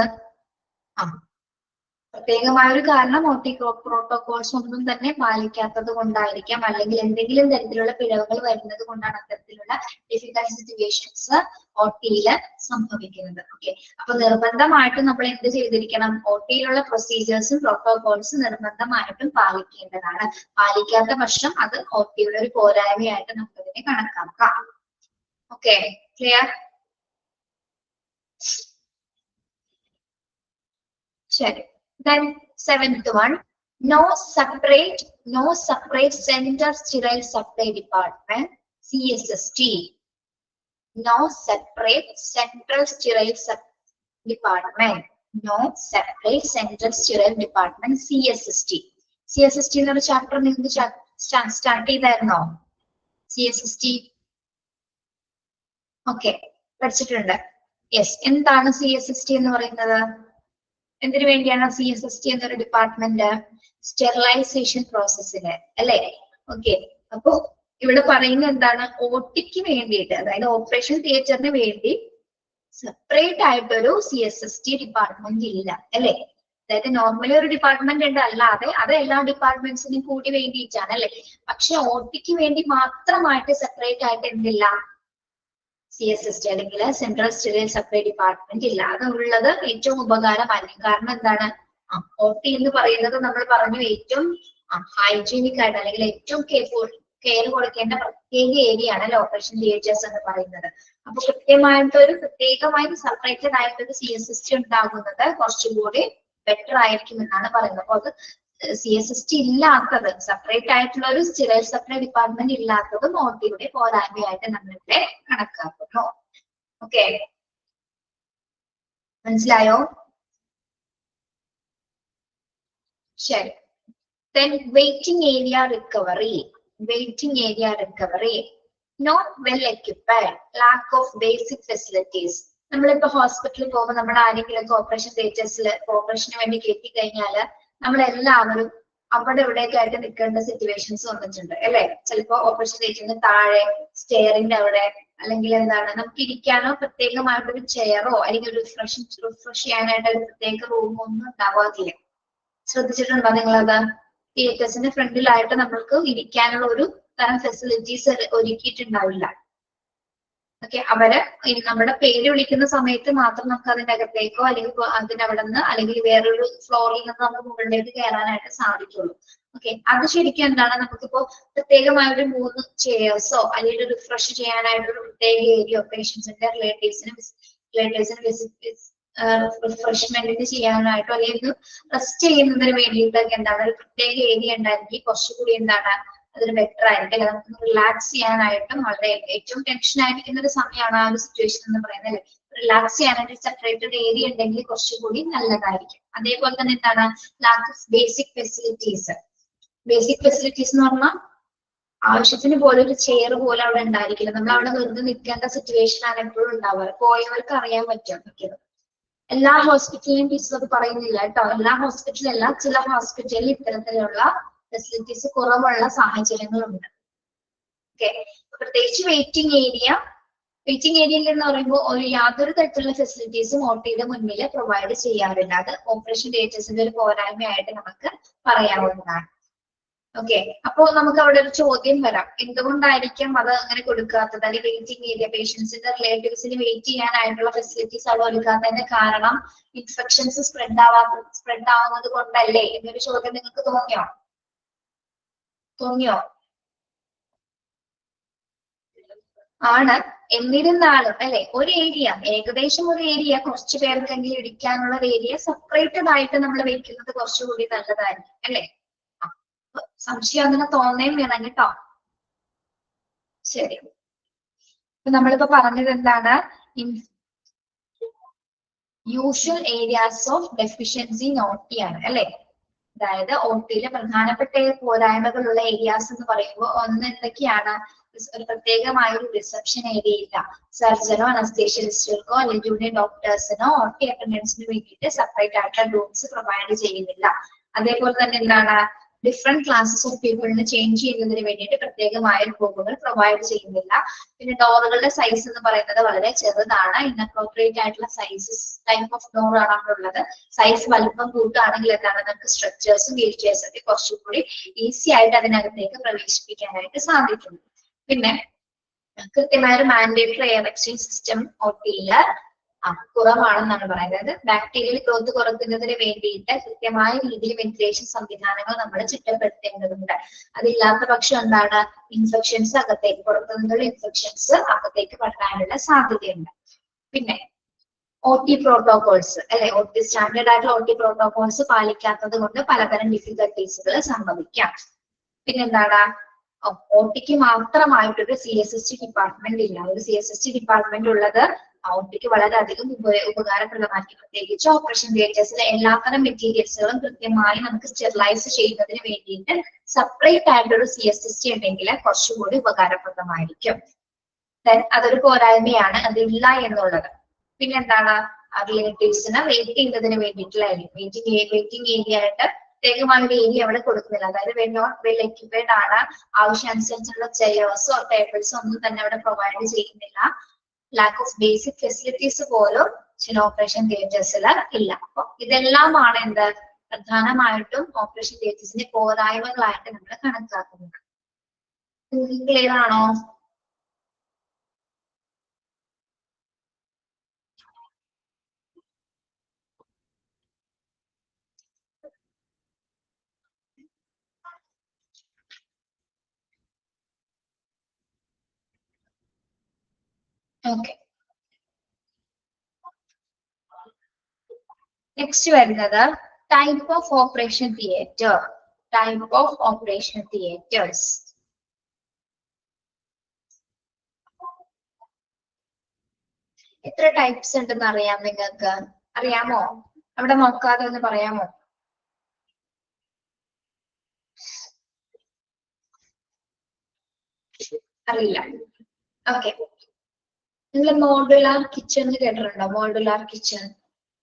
പ്രത്യേകമായ ഒരു കാരണം OT പ്രോട്ടോകോൾസ് ഒന്നും തന്നെ പാലിക്കാത്തത് കൊണ്ടായിരിക്കാം, അല്ലെങ്കിൽ എന്തെങ്കിലും തരത്തിലുള്ള പിഴവുകൾ വരുന്നത് കൊണ്ടാണ് അത്തരത്തിലുള്ള ഡിഫിക്കൽട്ട് സിറ്റുവേഷൻസ് OTയിൽ സംഭവിക്കുന്നത്. ഓക്കെ, അപ്പൊ നിർബന്ധമായിട്ടും നമ്മൾ എന്ത് ചെയ്തിരിക്കണം? OTയിലുള്ള പ്രൊസീജിയേഴ്സും പ്രോട്ടോകോൾസും നിർബന്ധമായിട്ടും പാലിക്കേണ്ടതാണ്. പാലിക്കാത്ത പക്ഷം അത് OTയുടെ ഒരു പോരായ്മയായിട്ട് നമുക്കതിനെ കണക്കാക്കാം. Okay, clear? ശരി. Then 7th one, no separate center sterile supply department, CSST. No separate central sterile department. No separate central sterile department, CSST. CSST എന്നൊരു ചാപ്റ്റർ നിങ്ങൾക്ക് സ്റ്റാർട്ട് ചെയ്തായിരുന്നോ? CSST ഓക്കെ, പഠിച്ചിട്ടുണ്ട്. യെസ്, എന്താണ് CSST എന്ന് പറയുന്നത്? എന്തിനു വേണ്ടിയാണ് CSST എന്നൊരു ഡിപ്പാർട്ട്മെന്റ്? സ്റ്റെറിലൈസേഷൻ പ്രോസസ്സിന് അല്ലെ? ഓക്കെ, അപ്പൊ ഇവിടെ പറയുന്നത് എന്താണ്? OTക്ക് വേണ്ടിയിട്ട്, അതായത് ഓപ്പറേഷൻ തിയേറ്ററിന് വേണ്ടി സെപ്പറേറ്റ് ആയിട്ടൊരു CSST ഡിപ്പാർട്ട്മെന്റ് ഇല്ല അല്ലെ? അതായത് നോർമലി ഒരു ഡിപ്പാർട്ട്മെന്റ് ഉണ്ട്, അല്ലാതെ അത് എല്ലാ ഡിപ്പാർട്ട്മെന്റ്സിനും കൂടി വേണ്ടിയിട്ടാണ് അല്ലെ? പക്ഷെ OTക്ക് വേണ്ടി മാത്രമായിട്ട് സെപ്പറേറ്റ് ആയിട്ട് എന്തില്ല? CSST അല്ലെങ്കിൽ സെൻട്രൽ സ്റ്റെറിലൈ സപ്ലൈ ഡിപ്പാർട്ട്മെന്റ് ഇല്ല. അത് ഉള്ളത് ഏറ്റവും ഉപകാരമായിരിക്കും. കാരണം എന്താണ്? OT എന്ന് പറയുന്നത് നമ്മൾ പറഞ്ഞു ഏറ്റവും ഹൈജീനിക് ആയിട്ട് അല്ലെങ്കിൽ ഏറ്റവും കെയർ കൊടുക്കേണ്ട പ്രത്യേക ഏരിയ ആണ് ഓപ്പറേഷൻ തിയേറ്റേഴ്സ് എന്ന് പറയുന്നത്. അപ്പൊ കൃത്യമായിട്ടൊരു പ്രത്യേകമായി സെപ്പറേറ്റഡ് ആയിട്ടൊരു CSST ഉണ്ടാകുന്നത് കുറച്ചും കൂടി ബെറ്റർ ആയിരിക്കും എന്നാണ് പറയുന്നത്. അപ്പൊ അത് CSST ഇല്ലാത്തത്, സെപ്പറേറ്റ് ആയിട്ടുള്ള ഒരു സ്റ്റെറിലൈ സപ്ലൈ ഡിപ്പാർട്ട്മെന്റ് ഇല്ലാത്തതും OTയുടെ പോരായ്മയായിട്ട് നമ്മളിവിടെ കണക്കാക്കുന്നു. ഓക്കെ, മനസ്സിലായോ? ശരി. Then waiting area recovery. Not well equipped, lack of basic facilities. നമ്മളിപ്പോ ഹോസ്പിറ്റലിൽ പോകുമ്പോൾ നമ്മുടെ ആരെങ്കിലും ഓപ്പറേഷൻ തിയേറ്റേഴ്സിൽ ഓപ്പറേഷന് വേണ്ടി കയറ്റി കഴിഞ്ഞാല് നമ്മളെല്ലാവരും അവിടെ ഇവിടെയൊക്കെ ആയിട്ട് നിൽക്കേണ്ട സിറ്റുവേഷൻസ് വന്നിട്ടുണ്ട് അല്ലെ. ചിലപ്പോ ഓപ്പറേഷൻ തിയേറ്ററിന് താഴെ സ്റ്റെയറിന്റെ അവിടെ, അല്ലെങ്കിൽ എന്താണ് നമുക്ക് ഇരിക്കാനോ പ്രത്യേകമായിട്ടൊരു ചെയറോ അല്ലെങ്കിൽ ഒരു റിഫ്രഷ് ചെയ്യാനായിട്ട് ഒരു പ്രത്യേക റൂമോ ഒന്നും ഉണ്ടാവാറില്ല. ശ്രദ്ധിച്ചിട്ടുണ്ടോ നിങ്ങളത്? തിയേറ്റേഴ്സിന്റെ ഫ്രണ്ടിലായിട്ട് നമ്മൾക്ക് ഇരിക്കാനുള്ള ഒരു തരം ഫെസിലിറ്റീസ് ഒരുക്കിയിട്ടുണ്ടാവില്ല. ഓക്കെ, അവര് നമ്മുടെ പേര് വിളിക്കുന്ന സമയത്ത് മാത്രം നമുക്ക് അതിന്റെ അകത്തേക്കോ അല്ലെങ്കിൽ അതിനവിടെ നിന്ന് അല്ലെങ്കിൽ വേറൊരു ഫ്ലോറിൽ നിന്ന് നമുക്ക് മുകളിലേക്ക് കയറാനായിട്ട് സാധിക്കുള്ളൂ. ഓക്കെ, അത് ശരിക്കും എന്താണ്, നമുക്കിപ്പോ പ്രത്യേകമായ ഒരു 3 ചെയർസോ അല്ലെങ്കിൽ റിഫ്രഷ് ചെയ്യാനായിട്ടൊരു പ്രത്യേക ഏരിയ പേഷ്യൻസിന്റെ റിലേറ്റീവ്സിന് റിഫ്രഷ്മെന്റിന് ചെയ്യാനായിട്ടോ അല്ലെങ്കിൽ റെസ്റ്റ് ചെയ്യുന്നതിന് വേണ്ടിയിട്ടൊക്കെ എന്താണ് ഒരു പ്രത്യേക ഏരിയ ഉണ്ടായിരിക്കും കുറച്ചുകൂടി എന്താണ് അതൊരു ബെറ്റർ ആയിരിക്കും. അല്ലെ, നമുക്ക് റിലാക്സ് ചെയ്യാനായിട്ടും വളരെ ഏറ്റവും ടെൻഷൻ ആയിരിക്കുന്ന ഒരു സമയമാണ് ആ ഒരു സിറ്റുവേഷൻ എന്ന് പറയുന്നത് അല്ലെ. റിലാക്സ് ചെയ്യാനായിട്ട് സെപ്പറേറ്റഡ് ഏരിയ ഉണ്ടെങ്കിൽ കുറച്ചുകൂടി നല്ലതായിരിക്കും. അതേപോലെ തന്നെ എന്താണ് lakh of basic facilities. Basic facilities എന്ന് പറഞ്ഞാൽ ആവശ്യത്തിന് പോലെ ഒരു ചെയർ പോലെ അവിടെ ഉണ്ടായിരിക്കില്ല. നമ്മൾ അവിടെ വെറുതെ നിൽക്കേണ്ട സിറ്റുവേഷൻ ആണ് എപ്പോഴും ഉണ്ടാവുക. പോയവർക്ക് അറിയാൻ പറ്റും. എല്ലാ ഹോസ്പിറ്റലിലും ടീച്ചർ അത് പറയുന്നില്ല കേട്ടോ. എല്ലാ ഹോസ്പിറ്റലും അല്ല, ചില ഹോസ്പിറ്റലിൽ ഇത്തരത്തിലുള്ള ഫെസിലിറ്റീസ് കുറവുള്ള സാഹചര്യങ്ങളുണ്ട്. ഓക്കെ, പ്രത്യേകിച്ച് വെയിറ്റിംഗ് ഏരിയയിൽ എന്ന് പറയുമ്പോൾ ഒരു യാതൊരു തരത്തിലുള്ള ഫെസിലിറ്റീസും OT-യുടെ മുന്നിൽ പ്രൊവൈഡ് ചെയ്യാറില്ല. അത് ഓപ്പറേഷൻ തിയേറ്റേഴ്സിന്റെ ഒരു പോരായ്മയായിട്ട് നമുക്ക് പറയാവുന്നതാണ്. ഓക്കെ, അപ്പോ നമുക്ക് അവിടെ ഒരു ചോദ്യം വരാം, എന്തുകൊണ്ടായിരിക്കും അത് അങ്ങനെ കൊടുക്കാത്തത്? അല്ലെങ്കിൽ വെയിറ്റിംഗ് ഏരിയ പേഷ്യൻസിന്റെ റിലേറ്റീവ്സിന് വെയിറ്റ് ചെയ്യാനായിട്ടുള്ള ഫെസിലിറ്റീസ് അവിടെ ഒരുക്കാത്തതിന്റെ കാരണം ഇൻഫെക്ഷൻസ് സ്പ്രെഡ് ആവുന്നത് കൊണ്ടല്ലേ എന്നൊരു ചോദ്യം നിങ്ങൾക്ക് തോന്നിയോ? ആണ്. എന്നിരുന്നാലും അല്ലെ, ഒരു ഏരിയ ഏകദേശം ഒരു ഏരിയ കുറച്ചു പേർക്കെങ്കിലും ഇരിക്കാനുള്ള ഒരു ഏരിയ സെപ്പറേറ്റഡ് ആയിട്ട് നമ്മൾ വെക്കുന്നത് കുറച്ചുകൂടി നല്ലതായിരിക്കും അല്ലെ. സംശയം അങ്ങനെ തോന്നേം വേണം കേട്ടോ. ശരി, ഇപ്പൊ നമ്മളിപ്പോ പറഞ്ഞത് എന്താണ്? Usual areas of deficiency in OT ആണ് അല്ലെ. അതായത് OT-യിലെ പ്രധാനപ്പെട്ട പോരായ്മകളുള്ള ഏരിയാസ് എന്ന് പറയുമ്പോൾ ഒന്ന് എന്തൊക്കെയാണ്? ഒരു പ്രത്യേകമായ ഒരു റിസപ്ഷൻ ഏരിയ ഇല്ല. സർജനോ അനസ്തേഷ്യലിസ്റ്റുകൾക്കോ അല്ലെങ്കിൽ ജൂനിയർ ഡോക്ടേഴ്സിനോ OT അറ്റൻഡൻസിന് വേണ്ടിയിട്ട് സെപ്പറേറ്റ് ആയിട്ടുള്ള റൂംസ് പ്രൊവൈഡ് ചെയ്യുന്നില്ല. അതേപോലെ തന്നെ എന്താണ്, ഡിഫറെന്റ് ക്ലാസ്സസ് ഓഫ് പീപ്പിളിന് ചേഞ്ച് ചെയ്യുന്നതിന് വേണ്ടിയിട്ട് പ്രത്യേകമായ റൂമുകൾ പ്രൊവൈഡ് ചെയ്യുന്നില്ല. പിന്നെ ഡോറുകളുടെ സൈസ് എന്ന് പറയുന്നത് വളരെ ചെറുതാണ്. ഇൻഅപ്രോപ്രിയേറ്റ് ആയിട്ടുള്ള സൈസസ് ടൈപ്പ് ഓഫ് ഡോർ ആണ് അവിടെ ഉള്ളത്. സൈസ് വലുപ്പം കൂട്ടുകയാണെങ്കിൽ എന്താണ്, നമുക്ക് സ്ട്രക്ചേഴ്സും വീൽ ചെയർസും ഒക്കെ കുറച്ചുകൂടി ഈസി ആയിട്ട് അതിനകത്തേക്ക് പ്രവേശിപ്പിക്കാനായിട്ട് സാധിക്കും. പിന്നെ കൃത്യമായ ഒരു മാൻഡേറ്ററി എയർ എക്സ്ചേഞ്ച് സിസ്റ്റം OT-യില് കുറവാണെന്നാണ് പറയുന്നത്. അതായത് ബാക്ടീരിയൽ ഗ്രോത്ത് കുറയ്ക്കുന്നതിന് വേണ്ടിയിട്ട് കൃത്യമായ രീതിയിൽ വെന്റിലേഷൻ സംവിധാനങ്ങൾ നമ്മൾ ചിട്ടപ്പെടുത്തേണ്ടതുണ്ട്. അതില്ലാത്ത പക്ഷം എന്താണ്, ഇൻഫെക്ഷൻസ് അകത്തേക്ക്, പുറത്തു നിന്നുള്ള ഇൻഫെക്ഷൻസ് അകത്തേക്ക് പറ്റാനുള്ള സാധ്യതയുണ്ട്. പിന്നെ OT പ്രോട്ടോകോൾസ് അല്ലെ, സ്റ്റാൻഡേർഡ് ആയിട്ടുള്ള OT പ്രോട്ടോകോൾസ് പാലിക്കാത്തത് കൊണ്ട് പലതരം ഡിഫിക്കൽട്ടീസുകൾ സംഭവിക്കാം. പിന്നെന്താണ്, OT-ക്ക് മാത്രമായിട്ടൊരു CSST ഡിപ്പാർട്ട്മെന്റ് ഇല്ല. ഒരു CSST ഡിപ്പാർട്ട്മെന്റ് ഉള്ളത് OT-ക്ക് വളരെയധികം ഉപകാരപ്രദമായിരിക്കും. പ്രത്യേകിച്ച് ഓപ്പറേഷൻ തിയേറ്റേഴ്സിലെ എല്ലാത്തരം മെറ്റീരിയൽസുകളും കൃത്യമായി നമുക്ക് സ്റ്റെറിലൈസ് ചെയ്യുന്നതിന് വേണ്ടിയിട്ട് സെപ്പറേറ്റ് ആയിട്ടൊരു CSST ഉണ്ടെങ്കിൽ കുറച്ചുകൂടി ഉപകാരപ്രദമായിരിക്കും. അതൊരു പോരായ്മയാണ്, അതില്ല എന്നുള്ളത്. പിന്നെന്താണ്, റിലേറ്റീവ്സിന് വെയിറ്റ് ചെയ്യുന്നതിന് വേണ്ടിയിട്ടുള്ള വെയിറ്റിംഗ് ഏരിയ ആയിട്ട് പ്രത്യേകമായ ഒരു ഏരിയ അവിടെ കൊടുക്കുന്നില്ല. അതായത് വെൽ എക്യുപ്പേഡ് ആണ്. ആവശ്യാനുസരിച്ചുള്ള ചെയർസോ ടേബിൾസോ ഒന്നും തന്നെ അവിടെ പ്രൊവൈഡ് ചെയ്യുന്നില്ല. ലാക്ക് ഓഫ് ബേസിക് ഫെസിലിറ്റീസ് പോലും ചില ഓപ്പറേഷൻ തിയേറ്റേഴ്സിൽ ഇല്ല. അപ്പൊ ഇതെല്ലാമാണ് എന്ത്, പ്രധാനമായിട്ടും ഓപ്പറേഷൻ തിയേറ്റേഴ്സിന്റെ പോരായ്മകളായിട്ട് നമ്മൾ കണക്കാക്കുന്നത്. ക്ലിയർ ആണോ? ഓക്കെ, നെക്സ്റ്റ് വരുന്നത് type of operation theatre. Type of operation theatres. എത്ര ടൈപ്സ് ഉണ്ടെന്ന് അറിയാം നിങ്ങൾക്ക്? അറിയാമോ? അവിടെ നോക്കാതെ ഒന്ന് പറയാമോ? അറിയില്ല. ഓക്കെ, നിങ്ങൾ മോഡുലാർ കിച്ചൺ കേട്ടിട്ടുണ്ടോ? മോഡുലാർ കിച്ചൺ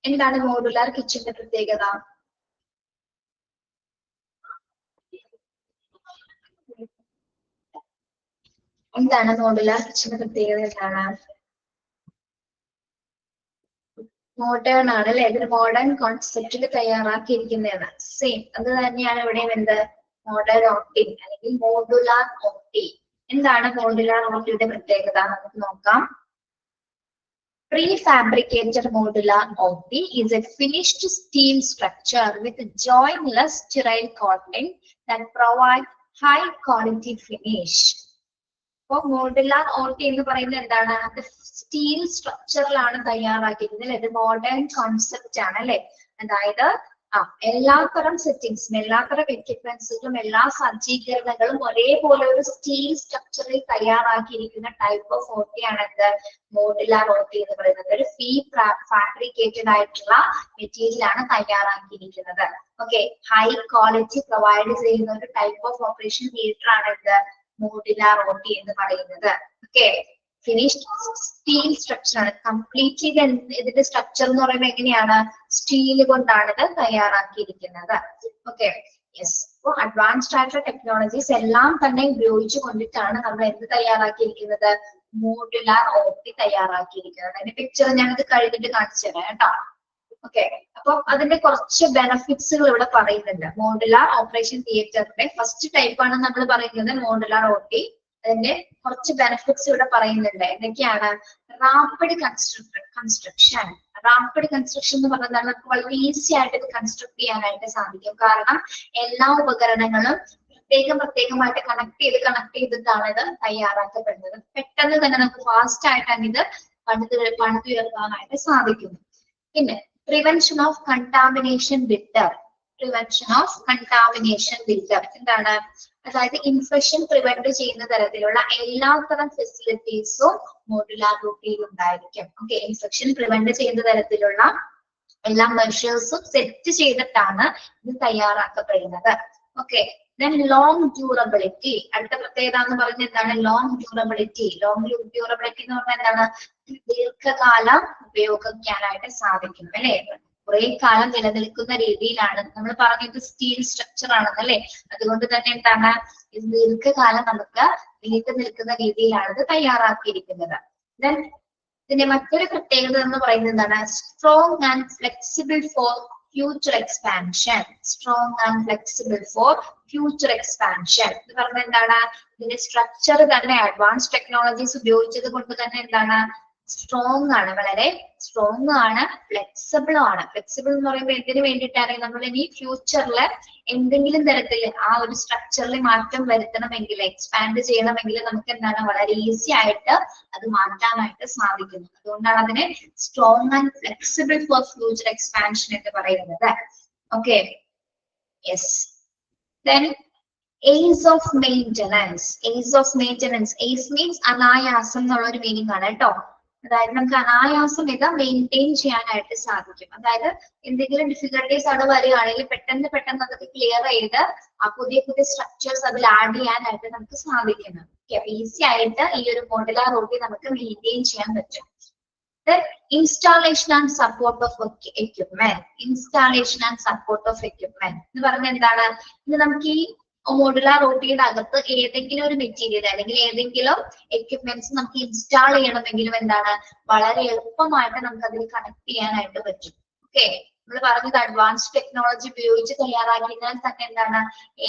എന്താണ് മോഡുലാർ കിച്ചന്റെ പ്രത്യേകത? എന്താണ് മോഡുലാർ കിച്ചന്റെ പ്രത്യേകത? എന്താണ്? മോഡേൺ ആണ് അല്ലെ? ഇതൊരു മോഡേൺ കോൺസെപ്റ്റിൽ തയ്യാറാക്കിയിരിക്കുന്നതാണ്. സെയിം അത് തന്നെയാണ് ഇവിടെ എന്ത് മോഡേൺ ഓട്ടി അല്ലെങ്കിൽ മോഡുലാർ ഓട്ടി. എന്താണ് മോഡുലാർ ഓട്ടിയുടെ പ്രത്യേകത? നമുക്ക് നോക്കാം. Prefabricated modular OT is a finished steel structure with jointless sterile coating that provides high quality finish. അപ്പോൾ മോഡുലാർ ഓട്ടി എന്ന് പറയുന്നത് എന്താണ്? സ്റ്റീൽ സ്ട്രക്ചറിലാണ് തയ്യാറാക്കിയിരിക്കുന്നത്. ഇത് മോഡേൺ കോൺസെപ്റ്റ് ആണ് അല്ലെ? അതായത് എല്ലാത്തരം സെറ്റിംഗ്സും എല്ലാത്തരം എക്യുപ്മെന്റ്സും എല്ലാ സജ്ജീകരണങ്ങളും ഒരേപോലെ ഒരു സ്റ്റീൽ സ്ട്രക്ചറിൽ തയ്യാറാക്കിയിരിക്കുന്ന ടൈപ്പ് ഓഫ് ഓട്ടിയാണ് എന്ത് മോഡുലാർ ഓട്ടി എന്ന് പറയുന്നത്. ഒരു ഫാബ്രിക്കേറ്റഡ് ആയിട്ടുള്ള മെറ്റീരിയൽ ആണ് തയ്യാറാക്കിയിരിക്കുന്നത്. ഓക്കെ, ഹൈ ക്വാളിറ്റി പ്രൊവൈഡ് ചെയ്യുന്ന ഒരു ടൈപ്പ് ഓഫ് ഓപ്പറേഷൻ തിയേറ്റർ ആണ് എന്ത് മോഡുലാർ ഓട്ടി എന്ന് പറയുന്നത്. ഓക്കെ, ഫിനിഷ്ഡ് സ്റ്റീൽ സ്ട്രക്ചർ ആണ്. കംപ്ലീറ്റ്ലി ഇതിന്റെ സ്ട്രക്ചർ എന്ന് പറയുമ്പോൾ എങ്ങനെയാണ്? സ്റ്റീൽ കൊണ്ടാണ് ഇത് തയ്യാറാക്കിയിരിക്കുന്നത്. Okay, yes. അപ്പോൾ അഡ്വാൻസ്ഡ് ആയിട്ടുള്ള ടെക്നോളജീസ് എല്ലാം തന്നെ ഉപയോഗിച്ചു കൊണ്ടിട്ടാണ് നമ്മൾ എന്ത് തയ്യാറാക്കിയിരിക്കുന്നത്? മോഡുലാർ ഓട്ടി തയ്യാറാക്കിയിരിക്കുന്നത്. അതിന്റെ പിക്ചർ ഞാനത് കഴിഞ്ഞിട്ട് കാണിച്ചു തരാം കേട്ടോ. ഓക്കെ, അപ്പൊ അതിന്റെ കുറച്ച് ബെനഫിറ്റ്സുകൾ ഇവിടെ പറയുന്നുണ്ട്. മോഡുലാർ ഓപ്പറേഷൻ തിയേറ്ററിന്റെ ഫസ്റ്റ് ടൈപ്പ് ആണ് നമ്മൾ പറയുന്നത് മോഡുലാർ ഓട്ടി. അതിന്റെ കുറച്ച് ബെനിഫിറ്റ്സ് ഇവിടെ പറയുന്നുണ്ട്. എന്തൊക്കെയാണ്? Rapid construction. റാപ്പിഡ് കൺസ്ട്രക്ഷൻ എന്ന് പറഞ്ഞാൽ നമുക്ക് വളരെ ഈസി ആയിട്ട് ഇത് കൺസ്ട്രക്ട് ചെയ്യാനായിട്ട് സാധിക്കും. കാരണം എല്ലാ ഉപകരണങ്ങളും പ്രത്യേകമായിട്ട് കണക്ട് ചെയ്തിട്ടാണ് ഇത് തയ്യാറാക്കപ്പെടുന്നത്. പെട്ടെന്ന് തന്നെ നമുക്ക് ഫാസ്റ്റ് ആയിട്ടാണ് ഇത് പണിതുയർത്താനായിട്ട് സാധിക്കുന്നു. പിന്നെ പ്രിവെൻഷൻ ഓഫ് കണ്ടാമിനേഷൻ വിത്ത് എന്താണ്? അതായത് ഇൻഫെക്ഷൻ പ്രിവെന്റ് ചെയ്യുന്ന തരത്തിലുള്ള എല്ലാത്തരം ഫെസിലിറ്റീസും മോഡുലാർ ഓട്ടിയിൽ ഉണ്ടായിരിക്കും. ഓക്കെ, ഇൻഫെക്ഷൻ പ്രിവെന്റ് ചെയ്യുന്ന തരത്തിലുള്ള എല്ലാ മെഷേഴ്സും സെറ്റ് ചെയ്തിട്ടാണ് ഇത് തയ്യാറാക്കപ്പെടുന്നത്. Okay, then long durability. അടുത്ത പ്രത്യേകത എന്ന് പറഞ്ഞാൽ എന്താണ്? Long durability. എന്ന് പറഞ്ഞാൽ എന്താണ്? ദീർഘകാലം ഉപയോഗിക്കാനായിട്ട് സാധിക്കും അല്ലെ? കുറെ കാലം നിലനിൽക്കുന്ന രീതിയിലാണ്. നമ്മൾ പറഞ്ഞത് സ്റ്റീൽ സ്ട്രക്ചർ ആണെന്നല്ലേ? അതുകൊണ്ട് തന്നെ എന്താണ്? ഇത് ദീർഘകാലം നമുക്ക് നീണ്ടു നിൽക്കുന്ന രീതിയിലാണ് ഇത് തയ്യാറാക്കിയിരിക്കുന്നത്. ദെൻ ഇതിന്റെ മറ്റൊരു പ്രത്യേകത എന്ന് പറയുന്നത് എന്താണ്? Strong and flexible for future expansion. എന്ന് പറഞ്ഞാൽ എന്താണ്? ഇതിന്റെ സ്ട്രക്ചർ തന്നെ അഡ്വാൻസ് ടെക്നോളജീസ് ഉപയോഗിച്ചത് കൊണ്ട് തന്നെ എന്താണ്? സ്ട്രോങ് ആണ്, വളരെ സ്ട്രോങ് ആണ്, ഫ്ലെക്സിബിളും ആണ്. ഫ്ലെക്സിബിൾ എന്ന് പറയുമ്പോൾ എന്തിനു വേണ്ടിയിട്ടാണ്? നമ്മൾ ഇനി ഫ്യൂച്ചറിൽ എന്തെങ്കിലും തരത്തിൽ ആ ഒരു സ്ട്രക്ചറിൽ മാറ്റം വരുത്തണമെങ്കിൽ, എക്സ്പാൻഡ് ചെയ്യണമെങ്കിൽ നമുക്ക് എന്താണ്? വളരെ ഈസി ആയിട്ട് അത് മാറ്റാനായിട്ട് സാധിക്കുന്നു. അതുകൊണ്ടാണ് അതിനെ strong and flexible for future expansion എന്ന് പറയുന്നത്. Okay, yes. Then ace of maintenance. Ace means അനായാസം എന്നുള്ള ഒരു മീനിങ് ആണ് കേട്ടോ. അതായത് നമുക്ക് അനായാസം ഇത് മെയിൻറ്റെയിൻ ചെയ്യാനായിട്ട് സാധിക്കും. അതായത് എന്തെങ്കിലും ഡിഫിക്കൽട്ടീസ് അവിടെ വരികയാണെങ്കിൽ പെട്ടെന്ന് അതൊക്കെ ക്ലിയർ ചെയ്ത് ആ പുതിയ സ്ട്രക്ചേഴ്സ് അതിൽ ആഡ് ചെയ്യാനായിട്ട് നമുക്ക് സാധിക്കുന്നു. ഈസി ആയിട്ട് ഈ ഒരു മോഡുലാർ ഓട്ടി നമുക്ക് മെയിൻറ്റെയിൻ ചെയ്യാൻ പറ്റും. Installation and support of equipment. എന്ന് പറഞ്ഞാൽ എന്താണ്? ഇത് നമുക്ക് ഈ മോഡുലാർ ഓട്ടിയുടെ അകത്ത് ഏതെങ്കിലും ഒരു മെറ്റീരിയൽ അല്ലെങ്കിൽ ഏതെങ്കിലും എക്യുപ്മെന്റ്സ് നമുക്ക് ഇൻസ്റ്റാൾ ചെയ്യണമെങ്കിലും എന്താണ്? വളരെ എളുപ്പമായിട്ട് നമുക്ക് അതിൽ കണക്ട് ചെയ്യാനായിട്ട് പറ്റും. ഓക്കെ, നമ്മൾ പറഞ്ഞത് അഡ്വാൻസ്ഡ് ടെക്നോളജി ഉപയോഗിച്ച് തയ്യാറാക്കിയാൽ തന്നെ എന്താണ്?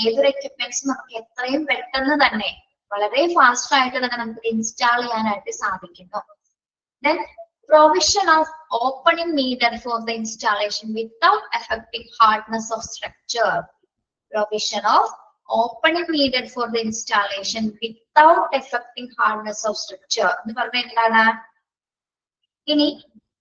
ഏതൊരു എക്യുപ്മെന്റ്സും നമുക്ക് എത്രയും പെട്ടെന്ന് തന്നെ വളരെ ഫാസ്റ്റ് ആയിട്ട് തന്നെ നമുക്ക് ഇൻസ്റ്റാൾ ചെയ്യാനായിട്ട് സാധിക്കുന്നു. Then provision of opening needed for the installation without affecting hardness of structure. Provision of opening needed for the installation without affecting hardness of structure. എന്ന് പറഞ്ഞാൽ എന്താണ്? ഇനി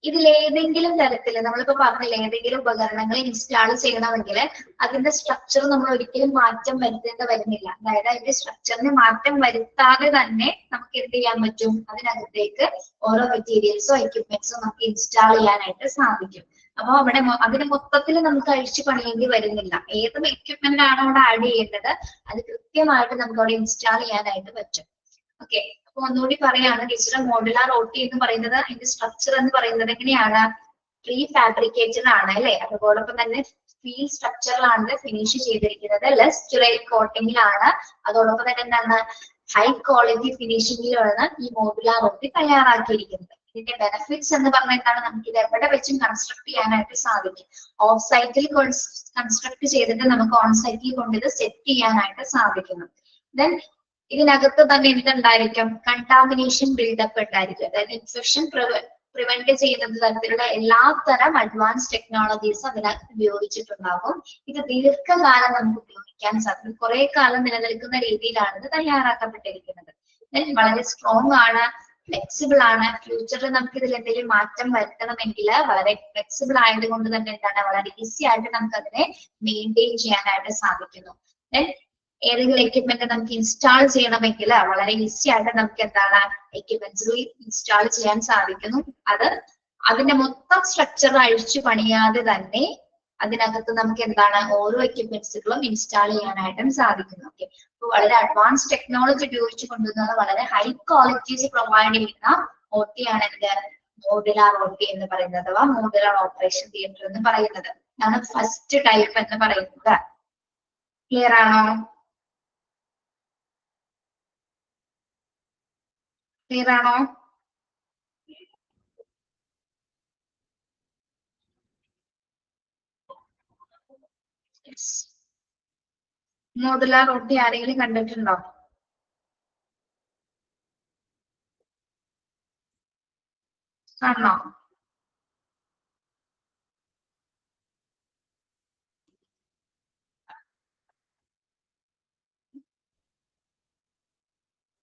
ഇതിലേതെങ്കിലും തരത്തിൽ നമ്മളിപ്പോ പറഞ്ഞില്ല, ഏതെങ്കിലും ഉപകരണങ്ങൾ ഇൻസ്റ്റാൾ ചെയ്യണമെങ്കിൽ അതിന്റെ സ്ട്രക്ചർ നമ്മൾ ഒരിക്കലും മാറ്റം വരുത്തേണ്ട വരുന്നില്ല. അതായത് അതിന്റെ സ്ട്രക്ചറിന് മാറ്റം വരുത്താതെ തന്നെ നമുക്ക് എന്ത് ചെയ്യാൻ പറ്റും? അതിനകത്തേക്ക് ഓരോ മെറ്റീരിയൽസോ എക്യുപ്മെന്റ്സോ നമുക്ക് ഇൻസ്റ്റാൾ ചെയ്യാനായിട്ട് സാധിക്കും. അപ്പൊ അവിടെ അതിന് മൊത്തത്തിൽ നമുക്ക് അഴിച്ചു പണിയേണ്ടി വരുന്നില്ല. ഏത് എക്യുപ്മെന്റ് ആണോ അവിടെ ആഡ് ചെയ്യേണ്ടത് അത് കൃത്യമായിട്ട് നമുക്ക് അവിടെ ഇൻസ്റ്റാൾ ചെയ്യാനായിട്ട് പറ്റും. ഓക്കെ, അപ്പൊ ഒന്നുകൂടി പറയാണ് ടീച്ചർ, മോഡുലാർ OT എന്ന് പറയുന്നത് അതിന്റെ സ്ട്രക്ചർ എന്ന് പറയുന്നത് എങ്ങനെയാണ്? പ്രീ ഫാബ്രിക്കേറ്റഡ് ആണ് അല്ലെ? അതുപോലൊപ്പം തന്നെ സ്റ്റീൽ സ്ട്രക്ചറിലാണ് ഫിനിഷ് ചെയ്തിരിക്കുന്നത്, ലെസ് സ്റ്റുറൈൽ കോട്ടിംഗിലാണ്, അതോടൊപ്പം തന്നെ എന്താണ് ഹൈ ക്വാളിറ്റി ഫിനിഷിംഗിലാണ് ഈ മോഡുലാർ OT തയ്യാറാക്കിയിരിക്കുന്നത്. ഇതിന്റെ ബെനിഫിറ്റ്സ് എന്ന് പറഞ്ഞാൽ നമുക്ക് ഇത് എവിടെ വെച്ചും കൺസ്ട്രക്ട് ചെയ്യാനായിട്ട് സാധിക്കും. ഓഫ് സൈറ്റിൽ കൺസ്ട്രക്ട് ചെയ്തിട്ട് നമുക്ക് ഓൺ സൈറ്റിൽ കൊണ്ട് ഇത് സെറ്റ് ചെയ്യാനായിട്ട് സാധിക്കുന്നു. ദെൻ ഇതിനകത്ത് തന്നെ എന്തുണ്ടായിരിക്കും? കണ്ടാമിനേഷൻ ബിൽഡപ്പ് ഉണ്ടായിരിക്കും. അതായത് ഇൻഫെക്ഷൻ പ്രിവെന്റ് ചെയ്യുന്ന തരത്തിലുള്ള എല്ലാത്തരം അഡ്വാൻസ് ടെക്നോളജീസ് അതിനകത്ത് ഉപയോഗിച്ചിട്ടുണ്ടാകും. ഇത് ദീർഘകാലം നമുക്ക് ഉപയോഗിക്കാൻ സാധിക്കും. കുറെ കാലം നിലനിൽക്കുന്ന രീതിയിലാണ് ഇത് തയ്യാറാക്കപ്പെട്ടിരിക്കുന്നത്. വളരെ സ്ട്രോങ് ആണ്, ഫ്ലെക്സിബിൾ ആണ്. ഫ്യൂച്ചറിൽ നമുക്ക് ഇതിൽ എന്തെങ്കിലും മാറ്റം വരുത്തണമെങ്കിൽ വളരെ ഫ്ലെക്സിബിൾ ആയതുകൊണ്ട് തന്നെ എന്താണ് വളരെ ഈസി ആയിട്ട് നമുക്ക് അതിനെ മെയിൻറ്റെയിൻ ചെയ്യാനായിട്ട് സാധിക്കുന്നു. ഏതെങ്കിലും എക്യുപ്മെന്റ് നമുക്ക് ഇൻസ്റ്റാൾ ചെയ്യണമെങ്കിൽ വളരെ ഈസി ആയിട്ട് നമുക്ക് എന്താണ് എക്യുപ്മെന്റ്സുകൾ ഇൻസ്റ്റാൾ ചെയ്യാൻ സാധിക്കുന്നു. അതിന്റെ മൊത്തം സ്ട്രക്ചർ അഴിച്ചു പണിയാതെ തന്നെ അതിനകത്ത് നമുക്ക് എന്താണ് ഓരോ എക്യുപ്മെന്റ്സുകളും ഇൻസ്റ്റാൾ ചെയ്യാനായിട്ടും സാധിക്കുന്നു. ഓക്കെ, അപ്പൊ വളരെ അഡ്വാൻസ് ടെക്നോളജി ഉപയോഗിച്ച് കൊണ്ടുവന്ന വളരെ ഹൈ ക്വാളിറ്റീസ് പ്രൊവൈഡ് ചെയ്യുന്ന OT ആണ് എന്ത്? മോഡുലാർ OT എന്ന് പറയുന്നത്, അഥവാ മോഡുലാർ ഓപ്പറേഷൻ തിയേറ്റർ എന്ന് പറയുന്നത്. ഇതാണ് ഫസ്റ്റ് ടൈപ്പ് എന്ന് പറയുന്നത്. ക്ലിയർ ആണോ? ക്ലിയർ ആണോ? മോഡുലാർ OT ആരെങ്കിലും കണ്ടിട്ടുണ്ടോ? കാണണോ?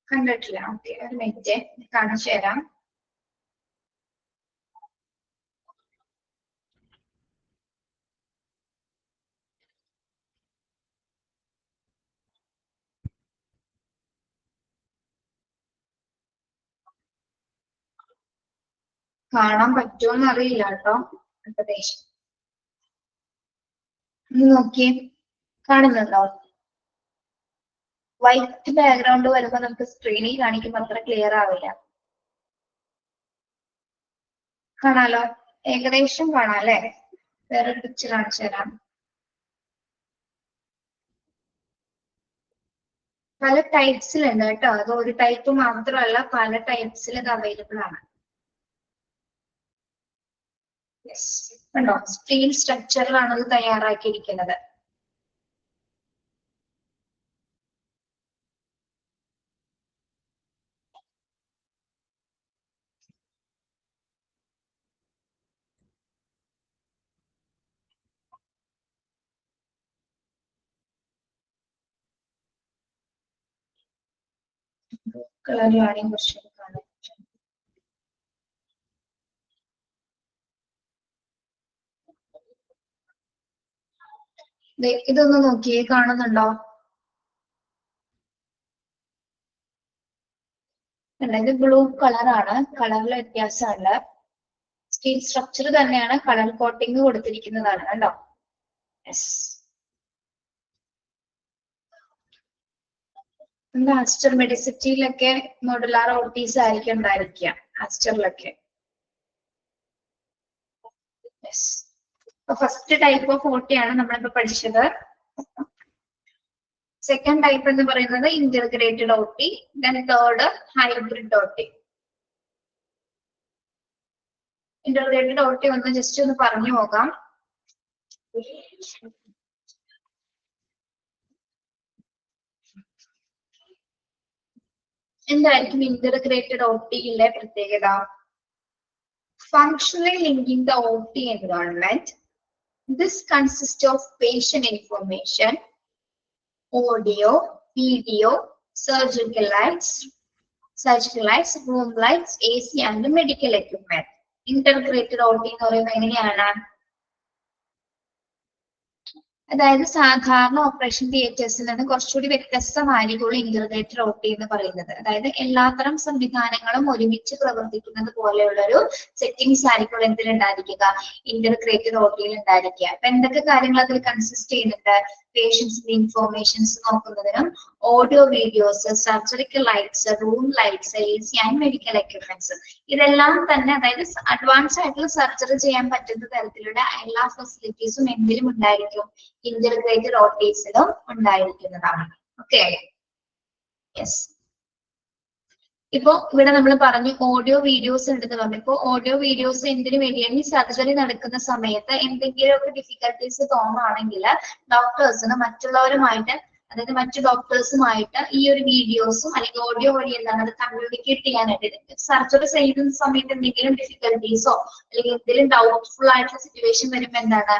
കണ്ടിട്ടില്ല. ഓക്കെ, ഒരു മിനിറ്റ് കാണിച്ചു തരാം. കാണാൻ പറ്റുമോന്ന് അറിയില്ല കേട്ടോ. ഏകദേശം നോക്കിയേ, കാണുന്നുണ്ടോ? വൈറ്റ് ബാക്ക്ഗ്രൗണ്ട് വരുമ്പോ നമുക്ക് സ്ക്രീനിൽ കാണിക്കുമ്പോൾ അത്ര ക്ലിയർ ആവില്ല. കാണാലോ? ഏകദേശം കാണാം അല്ലെ? വേറൊരു പിക്ചർ കാണിച്ചു തരാം. പല ടൈപ്സിലുണ്ട് കേട്ടോ. അത് ഒരു ടൈപ്പ് മാത്രമല്ല, പല ടൈപ്സിൽ ഇത് അവൈലബിൾ ആണ്. കണ്ടോ? സ്റ്റീൽ സ്ട്രക്ചറിലാണ് ഇത് തയ്യാറാക്കിയിരിക്കുന്നത്. കളറിലാണെങ്കിൽ കുറച്ചുകൂടി കാണാൻ പറ്റും. ഇതൊന്ന് നോക്കിയേ, കാണുന്നുണ്ടോ? ഇത് ബ്ലൂ കളറാണ്, കളറിൽ വ്യത്യാസമല്ല. സ്റ്റീൽ സ്ട്രക്ചർ തന്നെയാണ്, കളർ കോട്ടിംഗ് കൊടുത്തിരിക്കുന്നതാണ് കേട്ടോ. ആസ്റ്റർ മെഡിസിറ്റിയിലൊക്കെ മോഡുലാർ OTs ആയിരിക്കും ഉണ്ടായിരിക്കുക, ആസ്റ്ററിലൊക്കെ. ഫസ്റ്റ് ടൈപ്പ് ഓഫ് OT ആണ് നമ്മളിപ്പോ പഠിച്ചത്. സെക്കൻഡ് ടൈപ്പ് എന്ന് പറയുന്നത് integrated OT. Then third hybrid OT. Integrated OT ഒന്ന് ജസ്റ്റ് ഒന്ന് പറഞ്ഞു പോകാം. എന്തായിരിക്കും ഇന്റഗ്രേറ്റഡ് OTയിലെ പ്രത്യേകത? Functionally linking the OT environment. This consists of patient information, audio, video, surgical lights, room lights, AC and medical equipment. Integrated OT എന്ന് പറയുന്നത് എങ്ങനെയാണ്? അതായത് സാധാരണ ഓപ്പറേഷൻ തിയേറ്റേഴ്സിൽ നിന്ന് കുറച്ചുകൂടി വ്യത്യസ്തമായിരിക്കും ഇന്റഗ്രേറ്റഡ് OT എന്ന് പറയുന്നത്. അതായത് എല്ലാത്തരം സംവിധാനങ്ങളും ഒരുമിച്ച് പ്രവർത്തിക്കുന്നത് പോലെയുള്ള ഒരു സെറ്റിംഗ്സ് ആയിരിക്കും എന്തിലുണ്ടായിരിക്കുക? ഇന്റഗ്രേറ്റഡ് OTയിൽ ഉണ്ടായിരിക്കുക. അപ്പൊ എന്തൊക്കെ കാര്യങ്ങൾ അതിൽ കൺസിസ്റ്റ് ചെയ്യുന്നുണ്ട്? പേഷ്യൻസിന്റെ ഇൻഫോർമേഷൻസ് നോക്കുന്നതിനും audio videos, surgical lights, room lights, AC and medical equipments. ഇതെല്ലാം തന്നെ അതായത് അഡ്വാൻസ് ആയിട്ടുള്ള സർജറി ചെയ്യാൻ പറ്റുന്ന തരത്തിലുള്ള എല്ലാ ഫെസിലിറ്റീസും എന്തിലും ഉണ്ടായിരിക്കും, ഇന്റഗ്രേറ്റഡ് OTസിലും ഉണ്ടായിരിക്കുന്നതാണ്. Okay, yes. ഇപ്പൊ ഇവിടെ നമ്മൾ പറഞ്ഞു ഓഡിയോ വീഡിയോസ് ഉണ്ടെന്ന് പറഞ്ഞു. ഇപ്പൊ ഓഡിയോ വീഡിയോസ് എന്തിനു വേണ്ടിയാണ്? ഈ സർജറി നടക്കുന്ന സമയത്ത് എന്തെങ്കിലുമൊക്കെ ഡിഫിക്കൽട്ടീസ് തോന്നുകയാണെങ്കിൽ ഡോക്ടേഴ്സിന് മറ്റുള്ളവരുമായിട്ട്, അതായത് മറ്റു ഡോക്ടേഴ്സുമായിട്ട് ഈ ഒരു വീഡിയോസും അല്ലെങ്കിൽ ഓഡിയോ വഴി എന്താണ് അത് കമ്മ്യൂണിക്കേറ്റ് ചെയ്യാനായിട്ട്, സർജറി ചെയ്യുന്ന സമയത്ത് എന്തെങ്കിലും ഡിഫിക്കൽട്ടീസോ അല്ലെങ്കിൽ എന്തെങ്കിലും ഡൗട്ട്ഫുൾ ആയിട്ടുള്ള സിറ്റുവേഷൻ വരുമ്പോൾ എന്താണ്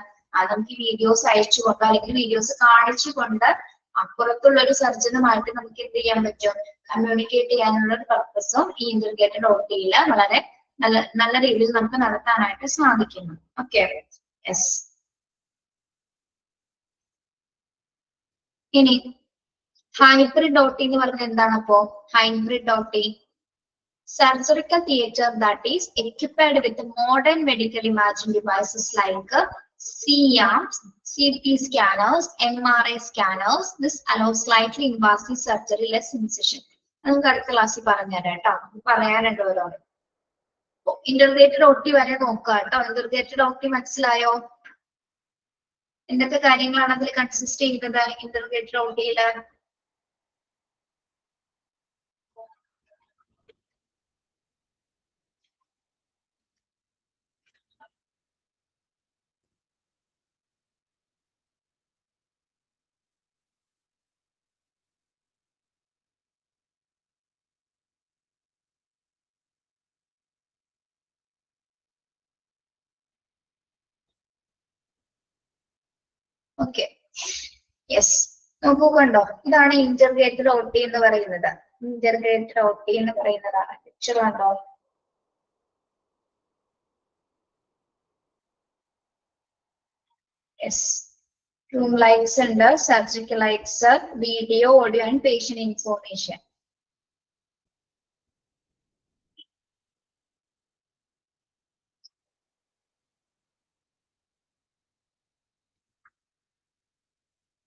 നമുക്ക് വീഡിയോസ് അയച്ചുകൊണ്ട് അല്ലെങ്കിൽ വീഡിയോസ് കാണിച്ചുകൊണ്ട് അപ്പുറത്തുള്ള ഒരു സർജനുമായിട്ട് നമുക്ക് എന്ത് ചെയ്യാൻ പറ്റും, കമ്മ്യൂണിക്കേറ്റ് ചെയ്യാനുള്ള ഒരു പർപ്പസും ഈ ഇന്റർഗ്രേറ്റഡ് OTയിൽ വളരെ നല്ല രീതിയിൽ നമുക്ക് നടത്താനായിട്ട് സാധിക്കുന്നു. Okay, yes. ഇനി ഹൈബ്രിഡ് OT എന്ന് പറഞ്ഞാൽ എന്താണ്? അപ്പോ hybrid OT, surgical theater that is equipped with modern medical imaging devices like C-arms, CT scanners, MRI scanners. This allows slightly invasive surgery, less incision. നമുക്ക് അടുത്ത ക്ലാസ്സിൽ പറഞ്ഞുതരാം കേട്ടോ, പറയാനുണ്ട് ഓരോന്ന്. ഇന്റർഗ്രേറ്റഡ് OT വരെ നോക്കുക കേട്ടോ. ഇന്റർഗ്രേറ്റഡ് OT മനസ്സിലായോ? എന്തൊക്കെ കാര്യങ്ങളാണ് അതിൽ കൺസിസ്റ്റ് ചെയ്യുന്നത് ഇന്റർഗ്രേറ്റഡ് OTയില്? Okay, yes. നോക്കൂ, കണ്ടോ, ഇതാണ് ഇന്റർഗ്രേറ്റഡ് OT എന്ന് പറയുന്നത്. ഇന്റർഗ്രേറ്റഡ് OT എന്ന് പറയുന്നതാണ്. പിക്ചർ കണ്ടോ? യെസ്. റൂം ലൈറ്റ്സ് ഉണ്ട്, surgical lights, video, audio and patient information.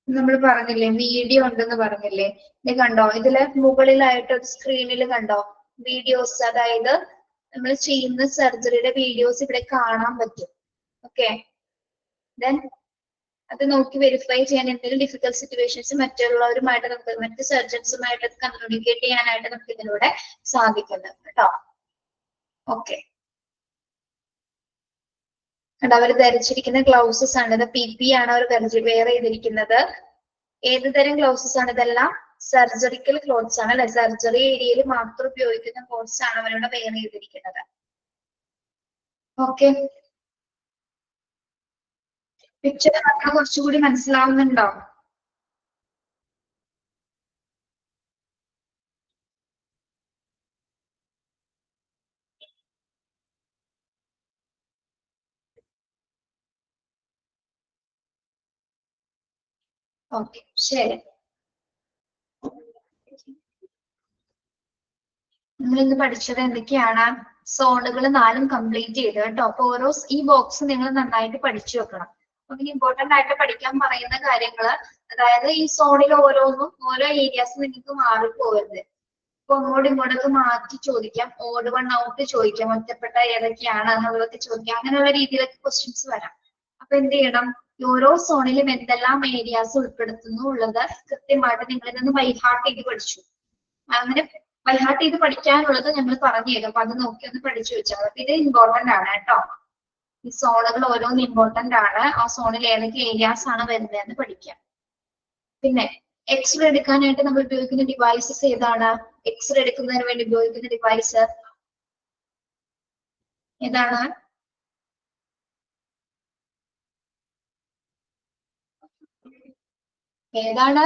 നമ്മൾ പറഞ്ഞില്ലേ വീഡിയോ ഉണ്ടെന്ന് പറഞ്ഞില്ലേ? ഇത് കണ്ടോ, ഇതില് മുകളിലായിട്ട് സ്ക്രീനിൽ കണ്ടോ വീഡിയോസ്, അതായത് നമ്മൾ ചെയ്യുന്ന സർജറിയുടെ വീഡിയോസ് ഇവിടെ കാണാൻ പറ്റും. ഓക്കെ, ദെൻ അത് നോക്കി വെരിഫൈ ചെയ്യാൻ എന്തെങ്കിലും ഡിഫിക്കൽട്ട് സിറ്റുവേഷൻസ് മറ്റുള്ളവരുമായിട്ട് നമുക്ക്, മറ്റ് സർജൻസുമായിട്ട് കമ്മ്യൂണിക്കേറ്റ് ചെയ്യാനായിട്ട് നമുക്ക് ഇതിലൂടെ സാധിക്കുന്നു കേട്ടോ. ഓക്കെ, അവർ ധരിച്ചിരിക്കുന്ന ഗ്ലൗസസ് ആണ് ഇത്. PP ആണ് അവർ വെയർ ചെയ്തിരിക്കുന്നത്. ഏത് തരം ഗ്ലൗസസ് ആണ് ഇതെല്ലാം? സർജറിക്കൽ ക്ലോത്ത്സ് ആണ് അല്ലെ, സർജറി ഏരിയയിൽ മാത്രം ഉപയോഗിക്കുന്ന ക്ലോത്ത്സ് ആണ് അവരുടെ വെയർ ചെയ്തിരിക്കുന്നത്. ഓക്കെ, പിക്ചർ കുറച്ചുകൂടി മനസ്സിലാവുന്നുണ്ടോ? ഓക്കെ, ശരി. നിങ്ങൾ ഇന്ന് പഠിച്ചത് എന്തൊക്കെയാണ്? സോണുകൾ 4 കംപ്ലീറ്റ് ചെയ്ത് കേട്ടോ. അപ്പൊ ഓരോ ഈ ബോക്സ് നിങ്ങൾ നന്നായിട്ട് പഠിച്ചു വെക്കണം. അപ്പൊ ഇമ്പോർട്ടന്റ് ആയിട്ട് പഠിക്കാൻ പറയുന്ന കാര്യങ്ങള്, അതായത് ഈ സോണിൽ ഓരോന്നും ഓരോ ഏരിയാസ് നിങ്ങൾക്ക് മാറിപ്പോകരുത്. ഇപ്പൊ അങ്ങോട്ടും ഇങ്ങോട്ടൊക്കെ മാറ്റി ചോദിക്കാം, ഓഡ് വൺ ഔട്ട് ചോദിക്കാം, ഒറ്റപ്പെട്ട ഏതൊക്കെയാണ് എന്നുള്ളതൊക്കെ ചോദിക്കാം. അങ്ങനെയുള്ള രീതിയിലൊക്കെ ക്വസ്റ്റ്യൻസ് വരാം. അപ്പൊ എന്ത് ചെയ്യണം? ഓരോ സോണിലും എന്തെല്ലാം ഏരിയാസ് ഉൾപ്പെടുത്തുന്നു ഉള്ളത് കൃത്യമായിട്ട് നിങ്ങൾ ഇതൊന്ന് ബൈഹാർട്ട് ചെയ്ത് പഠിച്ചു. അങ്ങനെ ബൈഹാർട്ട് ചെയ്ത് പഠിക്കാനുള്ളത് ഞങ്ങൾ പറഞ്ഞു തരും. അപ്പൊ അത് നോക്കി ഒന്ന് പഠിച്ചു വെച്ചാൽ മതി. ഇത് ഇമ്പോർട്ടന്റ് ആണ് കേട്ടോ. ഈ സോണുകൾ ഓരോന്നും ഇമ്പോർട്ടന്റ് ആണ്. ആ സോണിൽ ഏതൊക്കെ ഏരിയാസ് ആണ് വരുന്നതെന്ന് പഠിക്കാം. പിന്നെ എക്സ്റേ എടുക്കാനായിട്ട് നമ്മൾ ഉപയോഗിക്കുന്ന ഡിവൈസസ് ഏതാണ്? എക്സ്റേ എടുക്കുന്നതിന് വേണ്ടി ഉപയോഗിക്കുന്ന ഡിവൈസ് ഏതാണ്? ഏതാണ്?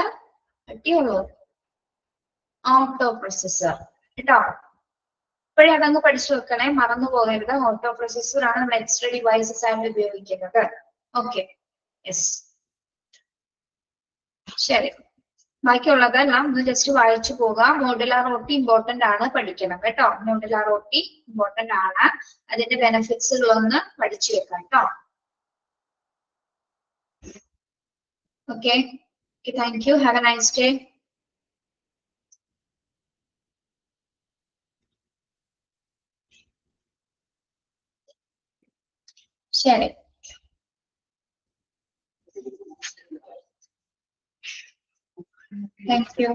പറ്റിയുള്ളൂ. ഓട്ടോ പ്രൊസസർ കേട്ടോ. ഇപ്പോഴേ അതങ്ങ് പഠിച്ചു വെക്കണേ, മറന്നു പോകരുത്. ഓട്ടോ പ്രൊസസർ ആണ് നമ്മൾ എക്സ്റേ ഡിവൈസസ് ആയിട്ട് ഉപയോഗിക്കുന്നത്. ഓക്കെ, യെസ്, ശരി. ബാക്കിയുള്ളതെല്ലാം ഒന്ന് ജസ്റ്റ് വായിച്ചു പോകാം. മോഡുലാർ OT ഇമ്പോർട്ടന്റ് ആണ്, പഠിക്കണം കേട്ടോ. മോഡുലാർ OT ഇമ്പോർട്ടന്റ് ആണ്. അതിന്റെ ബെനിഫിറ്റ്സുകളൊന്ന് പഠിച്ചു വെക്കാം കേട്ടോ. Okay, thank you. Have a nice day. ശരി. Thank U.